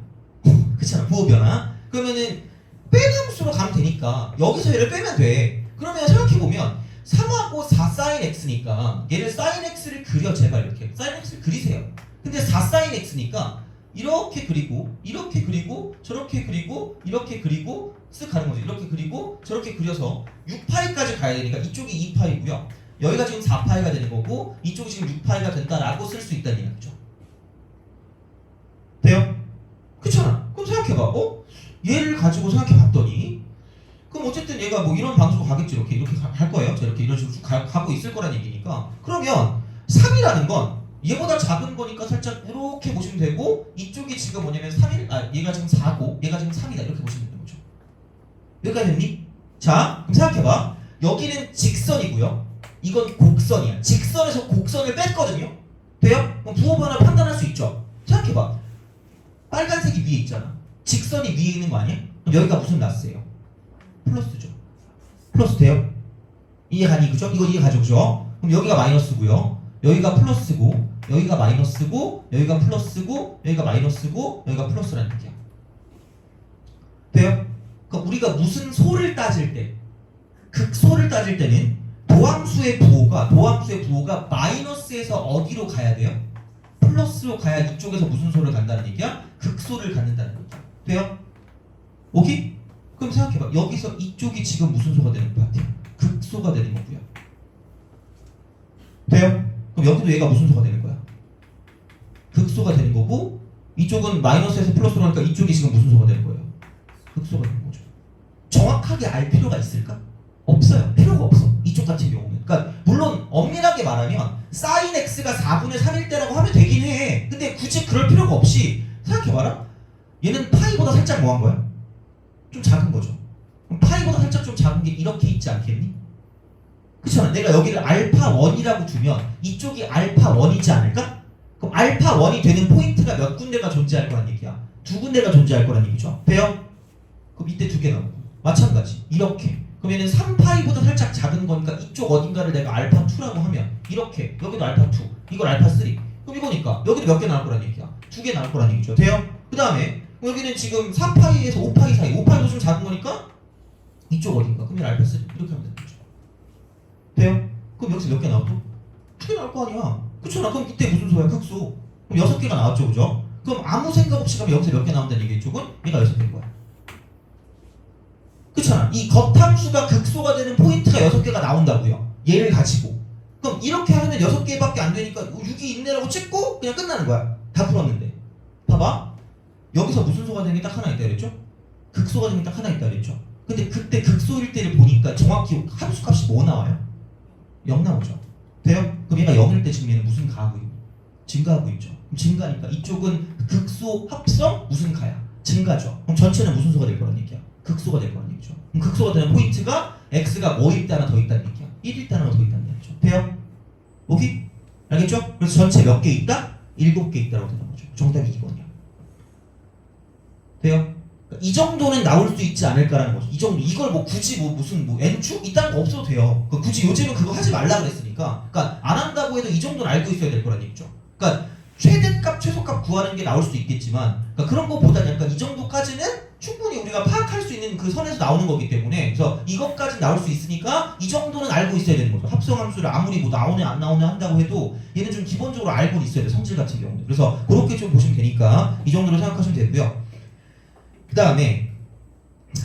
그렇잖아, 부호 변화. 그러면은 빼는 함수로 가면 되니까 여기서 얘를 빼면 돼. 그러면 생각해보면 3하고 4 사인 x니까 얘를 사인 x를 그려, 제발 이렇게 사인 x를 그리세요. 근데 4 사인 x니까 이렇게 그리고 이렇게 그리고 저렇게 그리고 이렇게 그리고 쓱 가는 거죠. 이렇게 그리고 저렇게 그려서 6파이까지 가야 되니까 이쪽이 2파이고요. 여기가 지금 4파이가 되는 거고 이쪽이 지금 6파이가 된다라고 쓸 수 있다는 이야기죠. 돼요? 그렇잖아. 그럼 생각해봐. 얘를 가지고 생각해봤더니 그럼 어쨌든 얘가 뭐 이런 방식으로 가겠지. 이렇게 갈 거예요. 이렇게 이런 식으로 가고 있을 거란 얘기니까, 그러면 3이라는 건 얘보다 작은 거니까 살짝 이렇게 보시면 되고, 이쪽이 지금 뭐냐면 3일, 얘가 지금 4고 얘가 지금 3이다 이렇게 보시면 되는 거죠. 여기까지 됐니? 자, 그럼 생각해봐. 여기는 직선이고요, 이건 곡선이야. 직선에서 곡선을 뺐거든요. 돼요? 그럼 부호 변화 판단할 수 있죠. 생각해봐. 빨간색이 위에 있잖아. 직선이 위에 있는 거 아니야? 그럼 여기가 무슨 라스예요? 플러스죠. 플러스 돼요? 이해가니? 그죠? 이거 이해가죠? 그죠? 그럼 여기가 마이너스고요, 여기가 플러스고, 여기가 마이너스고, 여기가 플러스고, 여기가 마이너스고, 여기가 플러스라는 얘기야. 돼요? 그러니까 우리가 무슨 소를 따질 때, 극소를 따질 때는 도함수의 부호가 마이너스에서 어디로 가야 돼요? 플러스로 가야 이쪽에서 무슨 소를 간다는 얘기야? 극소를 갖는다는 얘기야. 돼요? 오케이? 그럼 생각해봐. 여기서 이쪽이 지금 무슨 소가 되는 것 같아요? 극소가 되는 거고요. 돼요? 그럼 여기도 얘가 무슨 소가 되는 거야? 극소가 되는 거고, 이쪽은 마이너스에서 플러스로 하니까 이쪽이 지금 무슨 소가 되는 거예요? 극소가 되는 거죠. 정확하게 알 필요가 있을까? 없어요. 필요가 없어. 이쪽 같은 경우는. 그러니까 물론 엄밀하게 말하면 사인 x가 4분의 3일 때라고 하면 되긴 해. 근데 굳이 그럴 필요가 없이 생각해봐라. 얘는 파이보다 살짝 뭐한 거야? 좀 작은 거죠. 그럼 파이보다 살짝 좀 작은 게 이렇게 있지 않겠니? 그렇잖아. 내가 여기를 알파 1이라고 두면 이쪽이 알파 1이지 않을까? 그럼 알파 1이 되는 포인트가 몇 군데가 존재할 거란 얘기야? 2군데가 존재할 거란 얘기죠. 돼요? 그럼 이때 2개 나오고 마찬가지 이렇게. 그럼 얘는 3파이보다 살짝 작은 거니까 이쪽 어딘가를 내가 알파 2라고 하면 이렇게, 여기도 알파 2, 이걸 알파 3. 그럼 이거니까 여기도 몇 개 나올 거란 얘기야? 2개 나올 거란 얘기죠. 돼요? 그 다음에 여기는 지금 3파이에서 5파이 사이, 5파이도 좀 작은 거니까 이쪽 어딘가, 그럼 알파 3 이렇게 하면 되는 거죠. 돼요? 그럼 여기서 몇 개 나와도 2개 나올 거 아니야. 그렇잖아. 그럼 이때 무슨 소야? 극소. 그럼 6개가 나왔죠, 그죠? 그럼 아무 생각 없이 가면 여기서 몇 개 나온다는 얘기 이쪽은? 얘가 6개인 거야. 그렇잖아. 이 겉함수가 극소가 되는 포인트가 6개가 나온다고요. 얘를 가지고. 그럼 이렇게 하면 6개밖에 안 되니까 6이 있네라고 찍고 그냥 끝나는 거야. 다 풀었는데. 봐봐. 여기서 무슨 소가 되는 게 딱 하나 있다 그랬죠? 극소가 되는 게 딱 하나 있다 그랬죠? 근데 그때 극소일 때를 보니까 정확히 함수 값이 뭐 나와요? 0 나오죠. 돼요? 그럼 얘가 0일 때 지금 얘는 무슨 가하고 있니? 증가하고 있죠. 그럼 증가니까 이쪽은 극소 합성 무슨 가야? 증가죠. 그럼 전체는 무슨 소가 될 거란 얘기야? 극소가 될 거란 얘기죠. 그럼 극소가 되는 포인트가 x가 뭐일 때 하나 더 있다는 얘기야. 1일 때 하나 더 있다는 얘기죠. 돼요? 오케이? 알겠죠? 그래서 전체 몇 개 있다? 7개 있다라고 되는 거죠. 정답이 2번이야. 돼요? 이 정도는 나올 수 있지 않을까라는 거죠. 이 정도, 이걸 뭐 굳이 무슨 n축 이딴 거 없어도 돼요. 굳이 요즘은 그거 하지 말라 그랬으니까. 그러니까 안 한다고 해도 이 정도는 알고 있어야 될 거란 얘기죠. 그러니까 최대값, 최소값 구하는 게 나올 수도 있겠지만, 그러니까 그런 거보다는 약간 이 정도까지는 충분히 우리가 파악할 수 있는 그 선에서 나오는 거기 때문에, 그래서 이것까지 나올 수 있으니까 이 정도는 알고 있어야 되는 거죠. 합성함수를 아무리 뭐 나오네 안 나오네 한다고 해도 얘는 좀 기본적으로 알고 있어야 돼. 성질 같은 경우는. 그래서 그렇게 좀 보시면 되니까 이 정도로 생각하시면 되고요. 그 다음에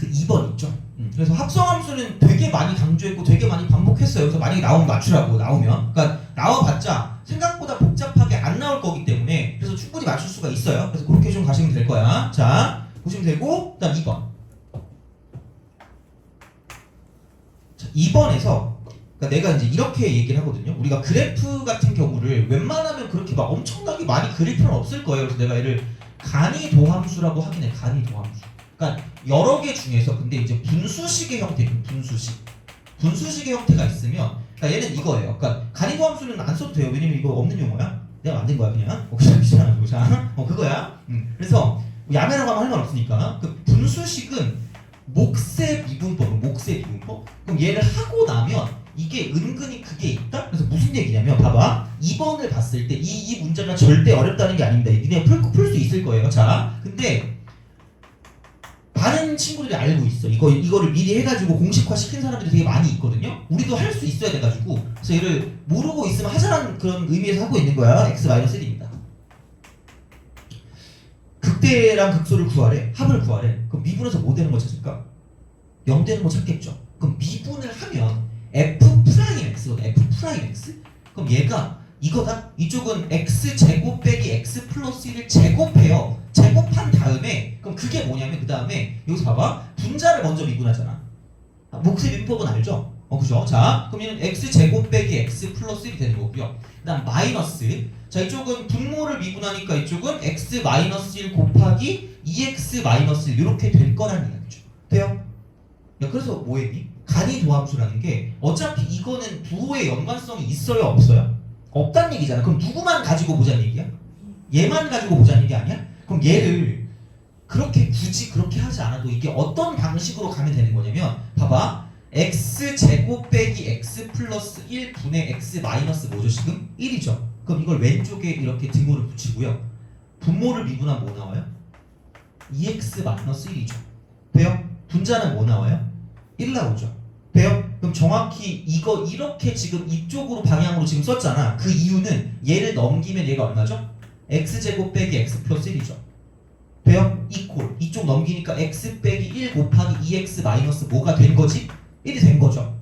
그 2번 있죠. 그래서 합성함수는 되게 많이 강조했고 되게 많이 반복했어요. 그래서 만약에 나오면 맞추라고 나오면, 그러니까 나와봤자 생각보다 복잡하게 안 나올 거기 때문에 그래서 충분히 맞출 수가 있어요. 그래서 그렇게 좀 가시면 될 거야. 자, 보시면 되고, 그다음 2번. 자, 2번에서 그러니까 내가 이제 이렇게 얘기를 하거든요. 우리가 그래프 같은 경우를 웬만하면 그렇게 막 엄청나게 많이 그릴 필요는 없을 거예요. 그래서 내가 얘를 간이도함수라고 하긴 해. 간이도함수. 그러니까 여러 개 중에서 근데 이제 분수식의 형태, 분수식의 형태가 있으면, 그러니까 얘는 이거예요. 그러니까 간이도함수는 안 써도 돼요. 왜냐면 이거 없는 용어야. 내가 만든 거야 그냥. 귀찮아. 자, 그거야. 그래서 야매라고 하면 할 말 없으니까. 그 분수식은 몫의 미분법. 그럼 얘를 하고 나면 이게 은근히 그게 있다? 그래서 무슨 얘기냐면, 봐봐. 2번을 봤을 때 이 문제가 절대 어렵다는 게 아닙니다. 니네 풀 수 있을 거예요. 자, 근데 많은 친구들이 알고 있어. 이거를 미리 해가지고 공식화 시킨 사람들이 되게 많이 있거든요. 우리도 할 수 있어야 돼가지고. 그래서 얘를 모르고 있으면 하자라는 그런 의미에서 하고 있는 거야. x-1입니다. 극대랑 극소를 구하래. 합을 구하래. 그럼 미분해서 뭐 되는 거 찾을까? 0 되는 거 찾겠죠. 그럼 미분을 하면 f'x거든. f'x? 그럼 얘가 이거다. 이쪽은 x제곱 빼기 x 플러스 1을 제곱해요. 제곱한 다음에, 그럼 그게 뭐냐면 그 다음에 여기서 봐봐. 분자를 먼저 미분하잖아. 몫의 미분법은 알죠? 그죠? 자, 그럼 얘는 x제곱 빼기 x 플러스 1이 되는 거고요. 그 다음 마이너스. 자, 이쪽은 분모를 미분하니까 이쪽은 x 마이너스 1 곱하기 2x 마이너스 1 이렇게 될 거라는 이야기죠. 돼요? 야, 그래서 뭐 했니? 간이도함수라는 게 어차피 이거는 부호의 연관성이 있어요, 없어요? 없다는 얘기잖아. 그럼 누구만 가지고 보자는 얘기야? 얘만 가지고 보자는 얘기 아니야? 그럼 얘를 그렇게 굳이 그렇게 하지 않아도 이게 어떤 방식으로 가면 되는 거냐면, 봐봐. x제곱 빼기 x 플러스 1분의 x 마이너스 뭐죠 지금? 1이죠. 그럼 이걸 왼쪽에 이렇게 등호를 붙이고요. 분모를 미분하면 뭐 나와요? 2x 마이너스 1이죠. 돼요? 분자는 뭐 나와요? 1 나오죠. 돼요? 그럼 정확히 이거 이렇게 지금 이쪽으로 방향으로 지금 썼잖아. 그 이유는 얘를 넘기면 얘가 얼마죠? x제곱 빼기 x 플러스 1이죠. 돼요? 이꼴 이쪽 넘기니까 x 빼기 1 곱하기 2x 마이너스 뭐가 된 거지? 1이 된 거죠.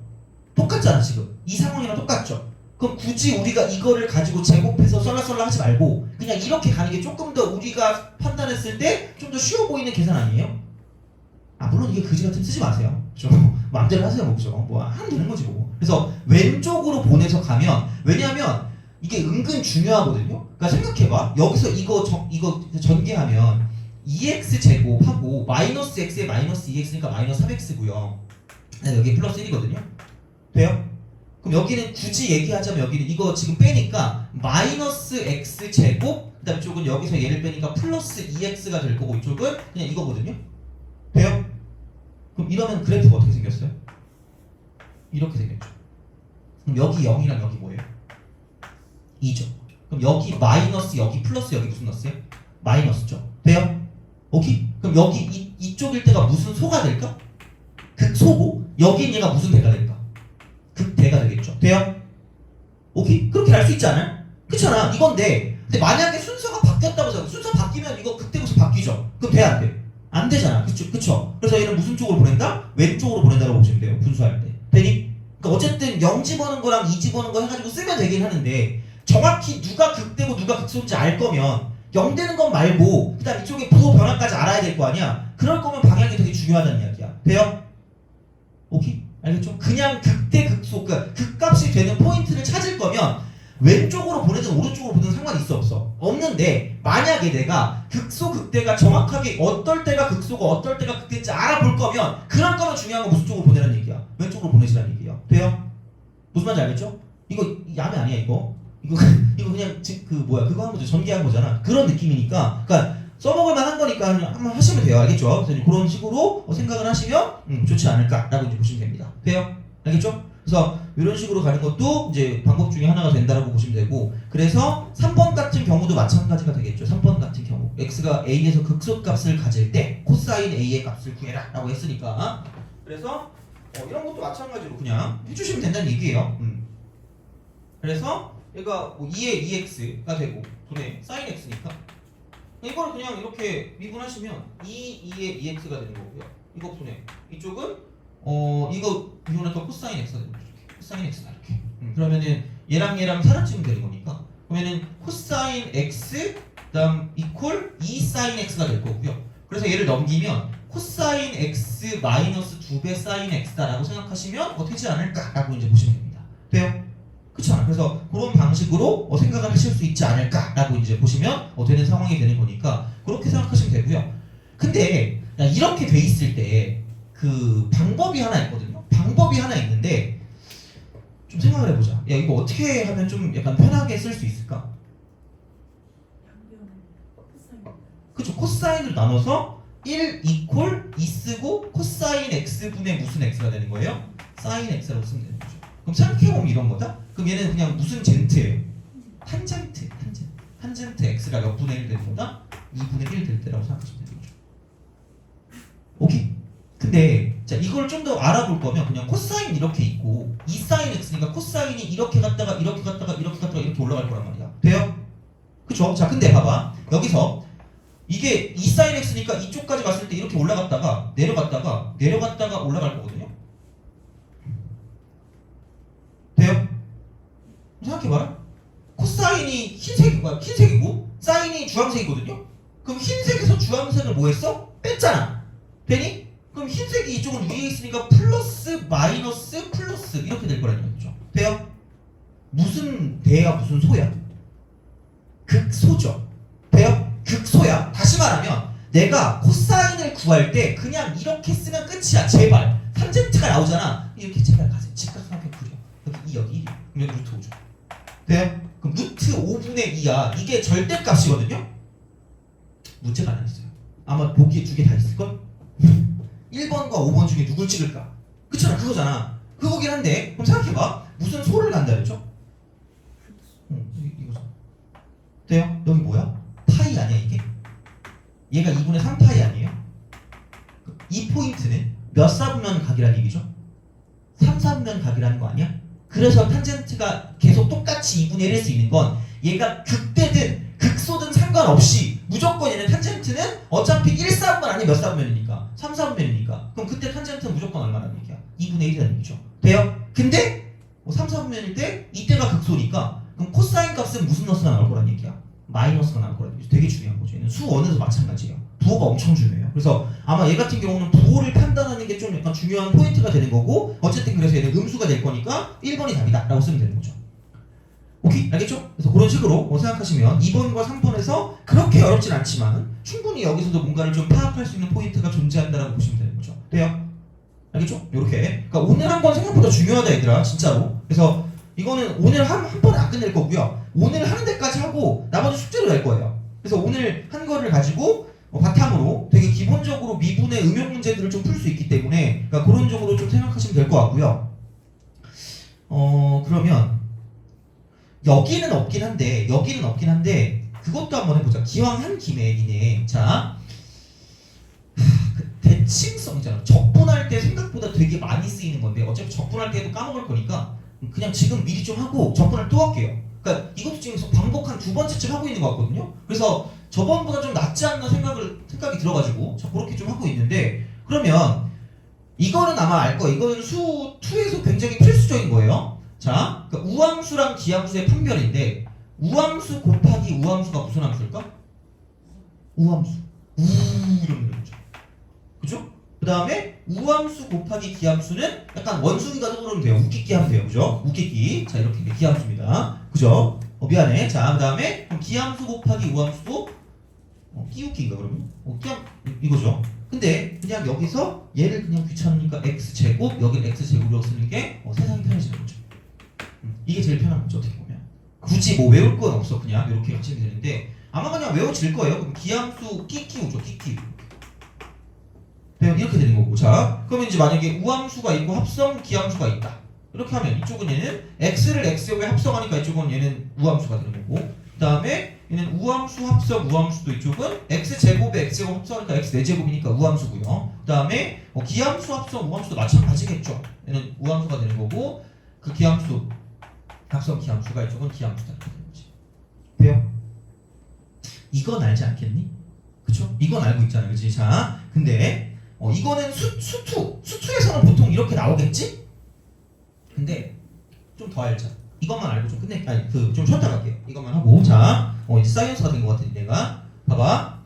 똑같잖아 지금. 이 상황이랑 똑같죠. 그럼 굳이 우리가 이거를 가지고 제곱해서 썰라썰라 하지 말고 그냥 이렇게 가는 게 조금 더 우리가 판단했을 때 좀 더 쉬워 보이는 계산 아니에요? 물론 이게 그지 같은 쓰지 마세요. 좀 마음대로 하세요. 뭐 하면 되는 거지 뭐. 그래서 왼쪽으로 보내서 가면, 왜냐하면 이게 은근 중요하거든요. 그러니까 생각해봐. 여기서 이거 전개하면 2x 제곱하고 마이너스 x에 마이너스 2x니까 마이너스 3x고요. 여기 플러스 1이거든요. 돼요? 그럼 여기는 굳이 얘기하자면 여기는 이거 지금 빼니까 마이너스 x 제곱, 그다음 이쪽은 여기서 얘를 빼니까 플러스 2x가 될 거고 이쪽은 그냥 이거거든요. 돼요? 그럼 이러면 그래프가 어떻게 생겼어요? 이렇게 생겼죠. 그럼 여기 0이랑 여기 뭐예요? 2죠. 그럼 여기 마이너스, 여기 플러스, 여기 무슨 넣었어요? 마이너스죠. 돼요? 오케이? 그럼 여기 이쪽일 때가 무슨 소가 될까? 극소고, 여긴 얘가 무슨 대가 될까? 극대가 되겠죠. 돼요? 오케이? 그렇게 알 수 있지 않아요? 그렇잖아. 이건데, 근데 만약에 순서가 바뀌었다고 해서 순서 바뀌면 이거 극대극소 바뀌죠. 그럼 돼 안 돼? 안 되잖아. 그쵸? 그래서 얘는 무슨 쪽으로 보낸다? 왼쪽으로 보낸다고 보시면 돼요. 분수할 때. 되니? 그러니까 어쨌든 0 집어넣은 거랑 2 집어넣은 거 해가지고 쓰면 되긴 하는데 정확히 누가 극대고 누가 극소인지 알 거면 0 되는 건 말고 그다음 이쪽에 부호 변화까지 알아야 될 거 아니야. 그럴 거면 방향이 되게 중요하다는 이야기야. 돼요? 오케이? 알겠죠? 그냥 극대 극소, 그러니까 극값이 되는 포인트를 찾을 거면 왼쪽으로 보내든 오른쪽으로 보내든 상관이 있어 없어? 없는데 만약에 내가 극소 극대가 정확하게 어떨 때가 극소고 어떨 때가 극대인지 알아볼 거면 그럴 거면 중요한 건 무슨 쪽으로 보내라는 얘기야? 왼쪽으로 보내시라는 얘기야. 돼요? 무슨 말인지 알겠죠? 이거 야매 아니야 이거? 이거 그냥 그거 한 거죠. 전개한 거잖아. 그런 느낌이니까 그러니까 써먹을 만한 거니까 한번 하시면 돼요. 알겠죠? 그래서 그런 식으로 생각을 하시면 좋지 않을까라고 이제 보시면 됩니다. 돼요? 알겠죠? 그래서 이런 식으로 가는 것도 이제 방법 중에 하나가 된다라고 보시면 되고 그래서 3번 같은 경우도 마찬가지가 되겠죠. 3번 같은 경우 x가 a에서 극소값을 가질 때 코사인 a의 값을 구해라 라고 했으니까 그래서 이런 것도 마찬가지로 그냥 해주시면 된다는 얘기예요. 그래서 얘가 뭐 2의 2x가 되고 분의 sin x니까 이거를 그냥 이렇게 미분하시면 2의 2x가 되는 거고요. 이거 분의 이쪽은 이거 미분해서 코사인 x가 되는 거죠. 코사인 x가 이렇게. 그러면은 얘랑 살을 찌면 되는 거니까 그러면은 코사인 x 그다음 이퀄 2 사인 x가 될 거고요. 그래서 얘를 넘기면 코사인 x 마이너스 2배 사인 x다라고 생각하시면 되지 않을까라고 이제 보시면 됩니다. 돼요? 그렇죠. 그래서 그런 방식으로 생각을 하실 수 있지 않을까라고 이제 보시면 되는 상황이 되는 거니까 그렇게 생각하시면 되고요. 근데 이렇게 돼 있을 때 그 방법이 하나 있거든요. 방법이 하나 있는데 좀 생각을 해보자. 야 이거 어떻게 하면 좀 약간 편하게 쓸 수 있을까? 그쵸. 코사인을 나눠서 1 이퀄 2 쓰고 코사인 x분의 무슨 x가 되는 거예요? 사인 x라고 쓰면 되는 거죠. 그럼 생각해보면 이런 거다? 그럼 얘는 그냥 무슨 젠트예요? 탄젠트 x가 몇 분의 1 되는 거다? 2분의 1 될 때라고 생각하시면 되는 거죠. 오케이? 근데 자 이걸 좀 더 알아볼 거면 그냥 코사인 이렇게 있고 2사인 x니까 코사인이 이렇게 갔다가 이렇게 갔다가 이렇게 갔다가 이렇게 올라갈 거란 말이야. 돼요? 그쵸? 자 근데 봐봐 여기서 이게 2사인 x니까 이쪽까지 갔을 때 이렇게 올라갔다가 내려갔다가 올라갈 거거든요. 돼요? 생각해봐라. 코사인이 흰색이고 사인이 주황색이거든요. 그럼 흰색에서 주황색을 뭐 했어? 뺐잖아. 되니? 그럼 흰색이 이쪽은 위에 있으니까 플러스 마이너스 플러스 이렇게 될 거라는 거죠. 돼요? 무슨 대야 무슨 소야? 극소죠. 돼요? 극소야. 다시 말하면 내가 코사인을 구할 때 그냥 이렇게 쓰면 끝이야. 제발. 탄젠트가 나오잖아. 이렇게 제발 가세요. 직각삼각형 그려. 여기 1이. 그럼 루트 5죠. 돼요? 그럼 루트 5분의 2야. 이게 절대값이거든요. 문제가 하나 있어요. 아마 보기에 두 개 다 있을걸? 1번과 5번 중에 누굴 찍을까? 그렇잖아. 그거잖아. 그거긴 한데 그럼 생각해봐. 무슨 소를 간다 그랬죠? 이거잖아. 돼요? 여기 뭐야? 파이 아니야 이게? 얘가 2분의 3파이 아니에요? 이 포인트는 몇 사분면 각이라는 얘기죠? 3, 4분면 각이라는 거 아니야? 그래서 탄젠트가 계속 똑같이 2분의 1일 수 있는 건 얘가 극대든 극소든 상관없이 무조건 얘는 탄젠트는 어차피 1, 4분면 아니면 몇 사분면이니까 3, 4분면이니까 그럼 그때 탄젠트는 무조건 얼마라는 얘기야? 2분의 1이라는 얘기죠. 돼요? 근데 3, 4분면일 때 이때가 극소니까 그럼 코사인 값은 무슨 너스가 나올 거란 얘기야? 마이너스가 나올 거란 얘기죠. 되게 중요한 거죠. 얘는 수원에서 마찬가지예요. 부호가 엄청 중요해요. 그래서 아마 얘 같은 경우는 부호를 판단하는 게 좀 약간 중요한 포인트가 되는 거고 어쨌든 그래서 얘는 음수가 될 거니까 1번이 답이다 라고 쓰면 되는 거죠. 오케이? 알겠죠? 그래서 그런 식으로 생각하시면 2번과 3번에서 그렇게 어렵진 않지만 충분히 여기서도 뭔가를 좀 파악할 수 있는 포인트가 존재한다라고 보시면 되는 거죠. 돼요? 알겠죠? 이렇게. 그러니까 오늘 한 건 생각보다 중요하다 얘들아 진짜로. 그래서 이거는 오늘 한 번에 안 끝낼 거고요. 오늘 하는 데까지 하고 나머지 숙제로 낼 거예요. 그래서 오늘 한 거를 가지고 바탕으로 되게 기본적으로 미분의 응용 문제들을 좀 풀 수 있기 때문에 그러니까 그런 쪽으로 좀 생각하시면 될 것 같고요. 그러면 여기는 없긴 한데 그것도 한번 해보자. 기왕 한 김에 니네 자 그 대칭성이잖아. 적분할 때 생각보다 되게 많이 쓰이는 건데 어차피 적분할 때도 까먹을 거니까 그냥 지금 미리 좀 하고 적분할 또 할게요. 그러니까 이것도 지금 반복 한 2번째쯤 하고 있는 것 같거든요. 그래서 저번보다 좀 낫지 않나 생각이 들어가지고 저 그렇게 좀 하고 있는데, 그러면 이거는 아마 알 거예요. 이거는 수 2에서 굉장히 필수적인 거예요. 자, 그러니까 우함수랑 기함수의 판별인데, 우함수 곱하기 우함수가 무슨 함수일까? 우함수. 이러면 되죠. 그죠? 그 다음에 우함수 곱하기 기함수는 약간 원숭이가 떠오르면 돼요. 웃기기 하면 돼요. 그죠? 웃기기. 자, 이렇게 기함수입니다. 그죠? 미안해. 자, 그 다음에 기함수 곱하기 우함수도 끼웃기인가 그러면? 이거죠. 근데 그냥 여기서 얘를 그냥 귀찮으니까 x제곱, 여긴 x제곱이라고 쓰는 게 세상이 편해지는 거죠. 이게 제일 편한 거죠. 어떻게 보면. 굳이 뭐 외울 건 없어. 그냥 이렇게 하시면 되는데 아마 그냥 외워질 거예요. 그럼 기함수 끼끼우죠. 끼끼우. 이렇게 되는 거고. 자, 그러면 이제 만약에 우함수가 있고 합성 기함수가 있다. 이렇게 하면 이쪽은 얘는 x를 x제곱에 합성하니까 이쪽은 얘는 우함수가 되는 거고, 그 다음에 얘는 우함수 합성 우함수도 이쪽은 x제곱에 x제곱 합성하니까 x 4제곱이니까 우함수고요. 그 다음에 기함수 합성 우함수도 마찬가지겠죠. 얘는 우함수가 되는 거고, 그 기함수 합성 기함수가 이쪽은 기함수다. 이렇게 되는 거지. 돼요? 이건 알지 않겠니? 그쵸? 이건 알고 있잖아. 그치? 자, 근데 이거는 수투에서는 보통 이렇게 나오겠지? 근데 좀 더 알자. 이것만 알고 좀 끝내. 아니 좀 쉬었다 갈게요. 이것만 하고. 자, 이제 사이언스가 된 것 같은데 내가 봐봐.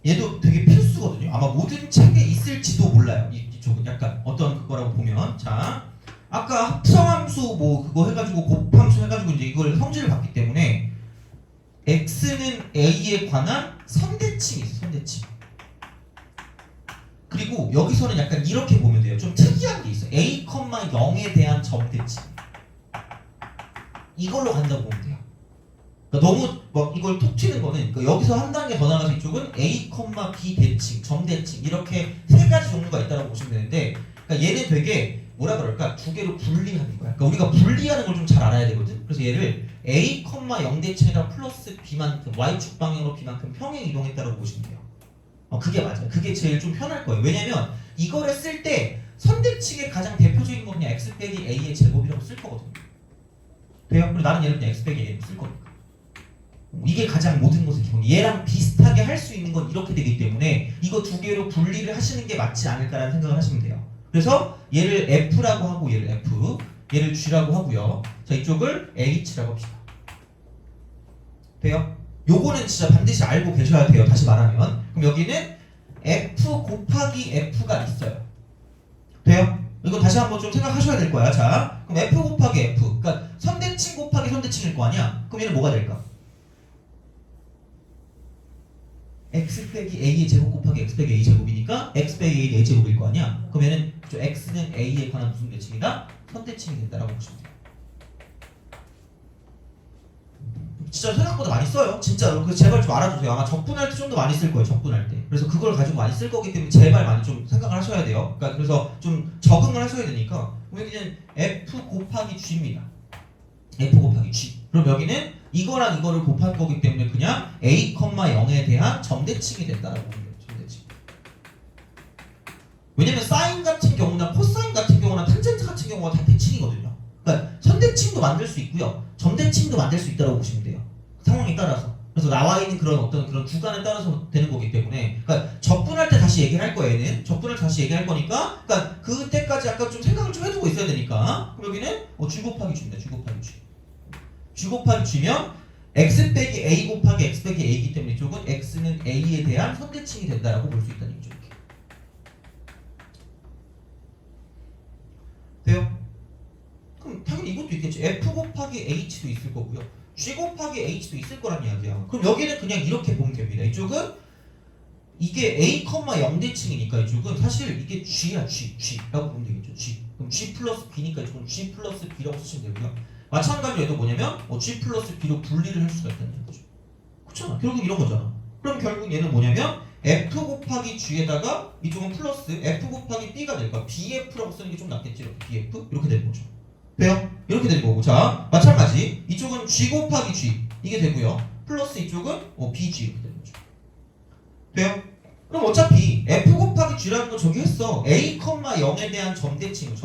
얘도 되게 필수거든요. 아마 모든 책에 있을지도 몰라요. 이쪽은 약간 어떤 그거라고 보면, 자, 아까 합성함수 뭐 그거 해가지고 곱함수 해가지고 이제 이걸 성질을 봤기 때문에 x는 a에 관한 선대칭이 있어. 선대칭. 그리고 여기서는 약간 이렇게 보면 돼요. 좀 특이한 게 있어. a, 0에 대한 점대칭. 이걸로 간다고 보면 돼요. 그러니까 너무 막 이걸 톡 튀는 거는, 그러니까 여기서 한 단계 더 나가서 이쪽은 a, b 대칭, 점대칭 이렇게 세 가지 종류가 있다고 보시면 되는데, 그러니까 얘는 되게 뭐라 그럴까? 두 개로 분리하는 거야. 그러니까 우리가 분리하는 걸 좀 잘 알아야 되거든. 그래서 얘를 a, 0 대칭에다 플러스 b만큼 y축 방향으로 b만큼 평행 이동했다고 보시면 돼요. 그게 맞아요. 그게 제일 좀 편할 거예요. 왜냐면 이거를 쓸 때 선대칭의 가장 대표적인 건 그냥 x 빼기 a의 제곱이라고 쓸 거거든요. 돼요? 그리고 나는 얘를 그냥 x 빼기 a로 쓸 거니까. 이게 가장 모든 것의 기본. 얘랑 비슷하게 할 수 있는 건 이렇게 되기 때문에 이거 두 개로 분리를 하시는 게 맞지 않을까라는 생각을 하시면 돼요. 그래서 얘를 f라고 하고 얘를 f, 얘를 g라고 하고요. 자, 이쪽을 h라고 합시다. 돼요? 요거는 진짜 반드시 알고 계셔야 돼요. 다시 말하면. 그럼 여기는 f 곱하기 f가 있어요. 돼요? 이거 다시 한번 좀 생각하셔야 될 거야. 자, 그럼 f 곱하기 f. 그러니까 선대칭 곱하기 선대칭일 거 아니야? 그럼 얘는 뭐가 될까? x 빼기 a의 제곱 곱하기 x 빼기 a 제곱이니까 x 빼기 a의 a 제곱일 거 아니야? 그럼 얘는 x는 a에 관한 무슨 대칭이다? 선대칭이 된다라고 보시면 돼요. 진짜 생각보다 많이 써요. 진짜로. 그래서 제발 좀 알아주세요. 아마 적분할 때 좀 더 많이 쓸 거예요. 적분할 때. 그래서 그걸 가지고 많이 쓸 거기 때문에 제발 많이 좀 생각을 하셔야 돼요. 그러니까 그래서 좀 적응을 하셔야 되니까. 그럼 여기는 f 곱하기 g입니다. f 곱하기 g. 그럼 여기는 이거랑 이거를 곱한 거기 때문에 그냥 a, 0에 대한 점대칭이 된다라고 보면 돼요. 점대칭. 왜냐면 사인 같은 경우나 코사인 같은 경우나 탄젠트 같은 경우가 다 대칭이거든요. 그러니까 선대칭도 만들 수 있고요. 점대칭도 만들 수 있다고 보시면 돼요. 상황에 따라서. 그래서 나와 있는 그런 어떤 그런 구간에 따라서 되는 거기 때문에, 그러니까 적분할 때 다시 얘기를 할 거예요. 얘는 적분을 다시 얘기할 거니까, 그러니까 그때까지 약간 좀 생각을 좀 해두고 있어야 되니까. 그럼 여기는 g 곱하기 g입니다. g 곱하기 g. g 곱하기 g면 x 빼기 a 곱하기 x 빼기 a이기 때문에 이쪽은 x는 a에 대한 선대칭이 된다라고 볼 수 있다는 얘기죠. 이렇게. 돼요? 그럼 당연히 이것도 있겠지. f 곱하기 h도 있을 거고요. g 곱하기 h도 있을 거란 이야기야. 그럼 여기는 그냥 이렇게 보면 됩니다. 이쪽은 이게 a, 0대칭이니까 이쪽은 사실 이게 g야. g라고 보면 되겠죠. g. 그럼 g 플러스 b니까 이쪽은 g 플러스 b라고 쓰시면 되고요. 마찬가지로 얘도 뭐냐면 g 플러스 b로 분리를 할 수가 있다는 거죠. 그렇잖아. 결국 이런 거잖아. 그럼 결국 얘는 뭐냐면 f 곱하기 g에다가 이쪽은 플러스 f 곱하기 b가 될 거야. bf라고 쓰는 게 좀 낫겠지. 이렇게 bf 이렇게 되는 거죠. 돼요? 이렇게 되는 거고. 자, 마찬가지 이쪽은 g 곱하기 g 이게 되고요. 플러스 이쪽은 bg 이렇게 되는 거죠. 돼요? 그럼 어차피 f 곱하기 g라는 거 저기 했어. a, 0에 대한 점대칭.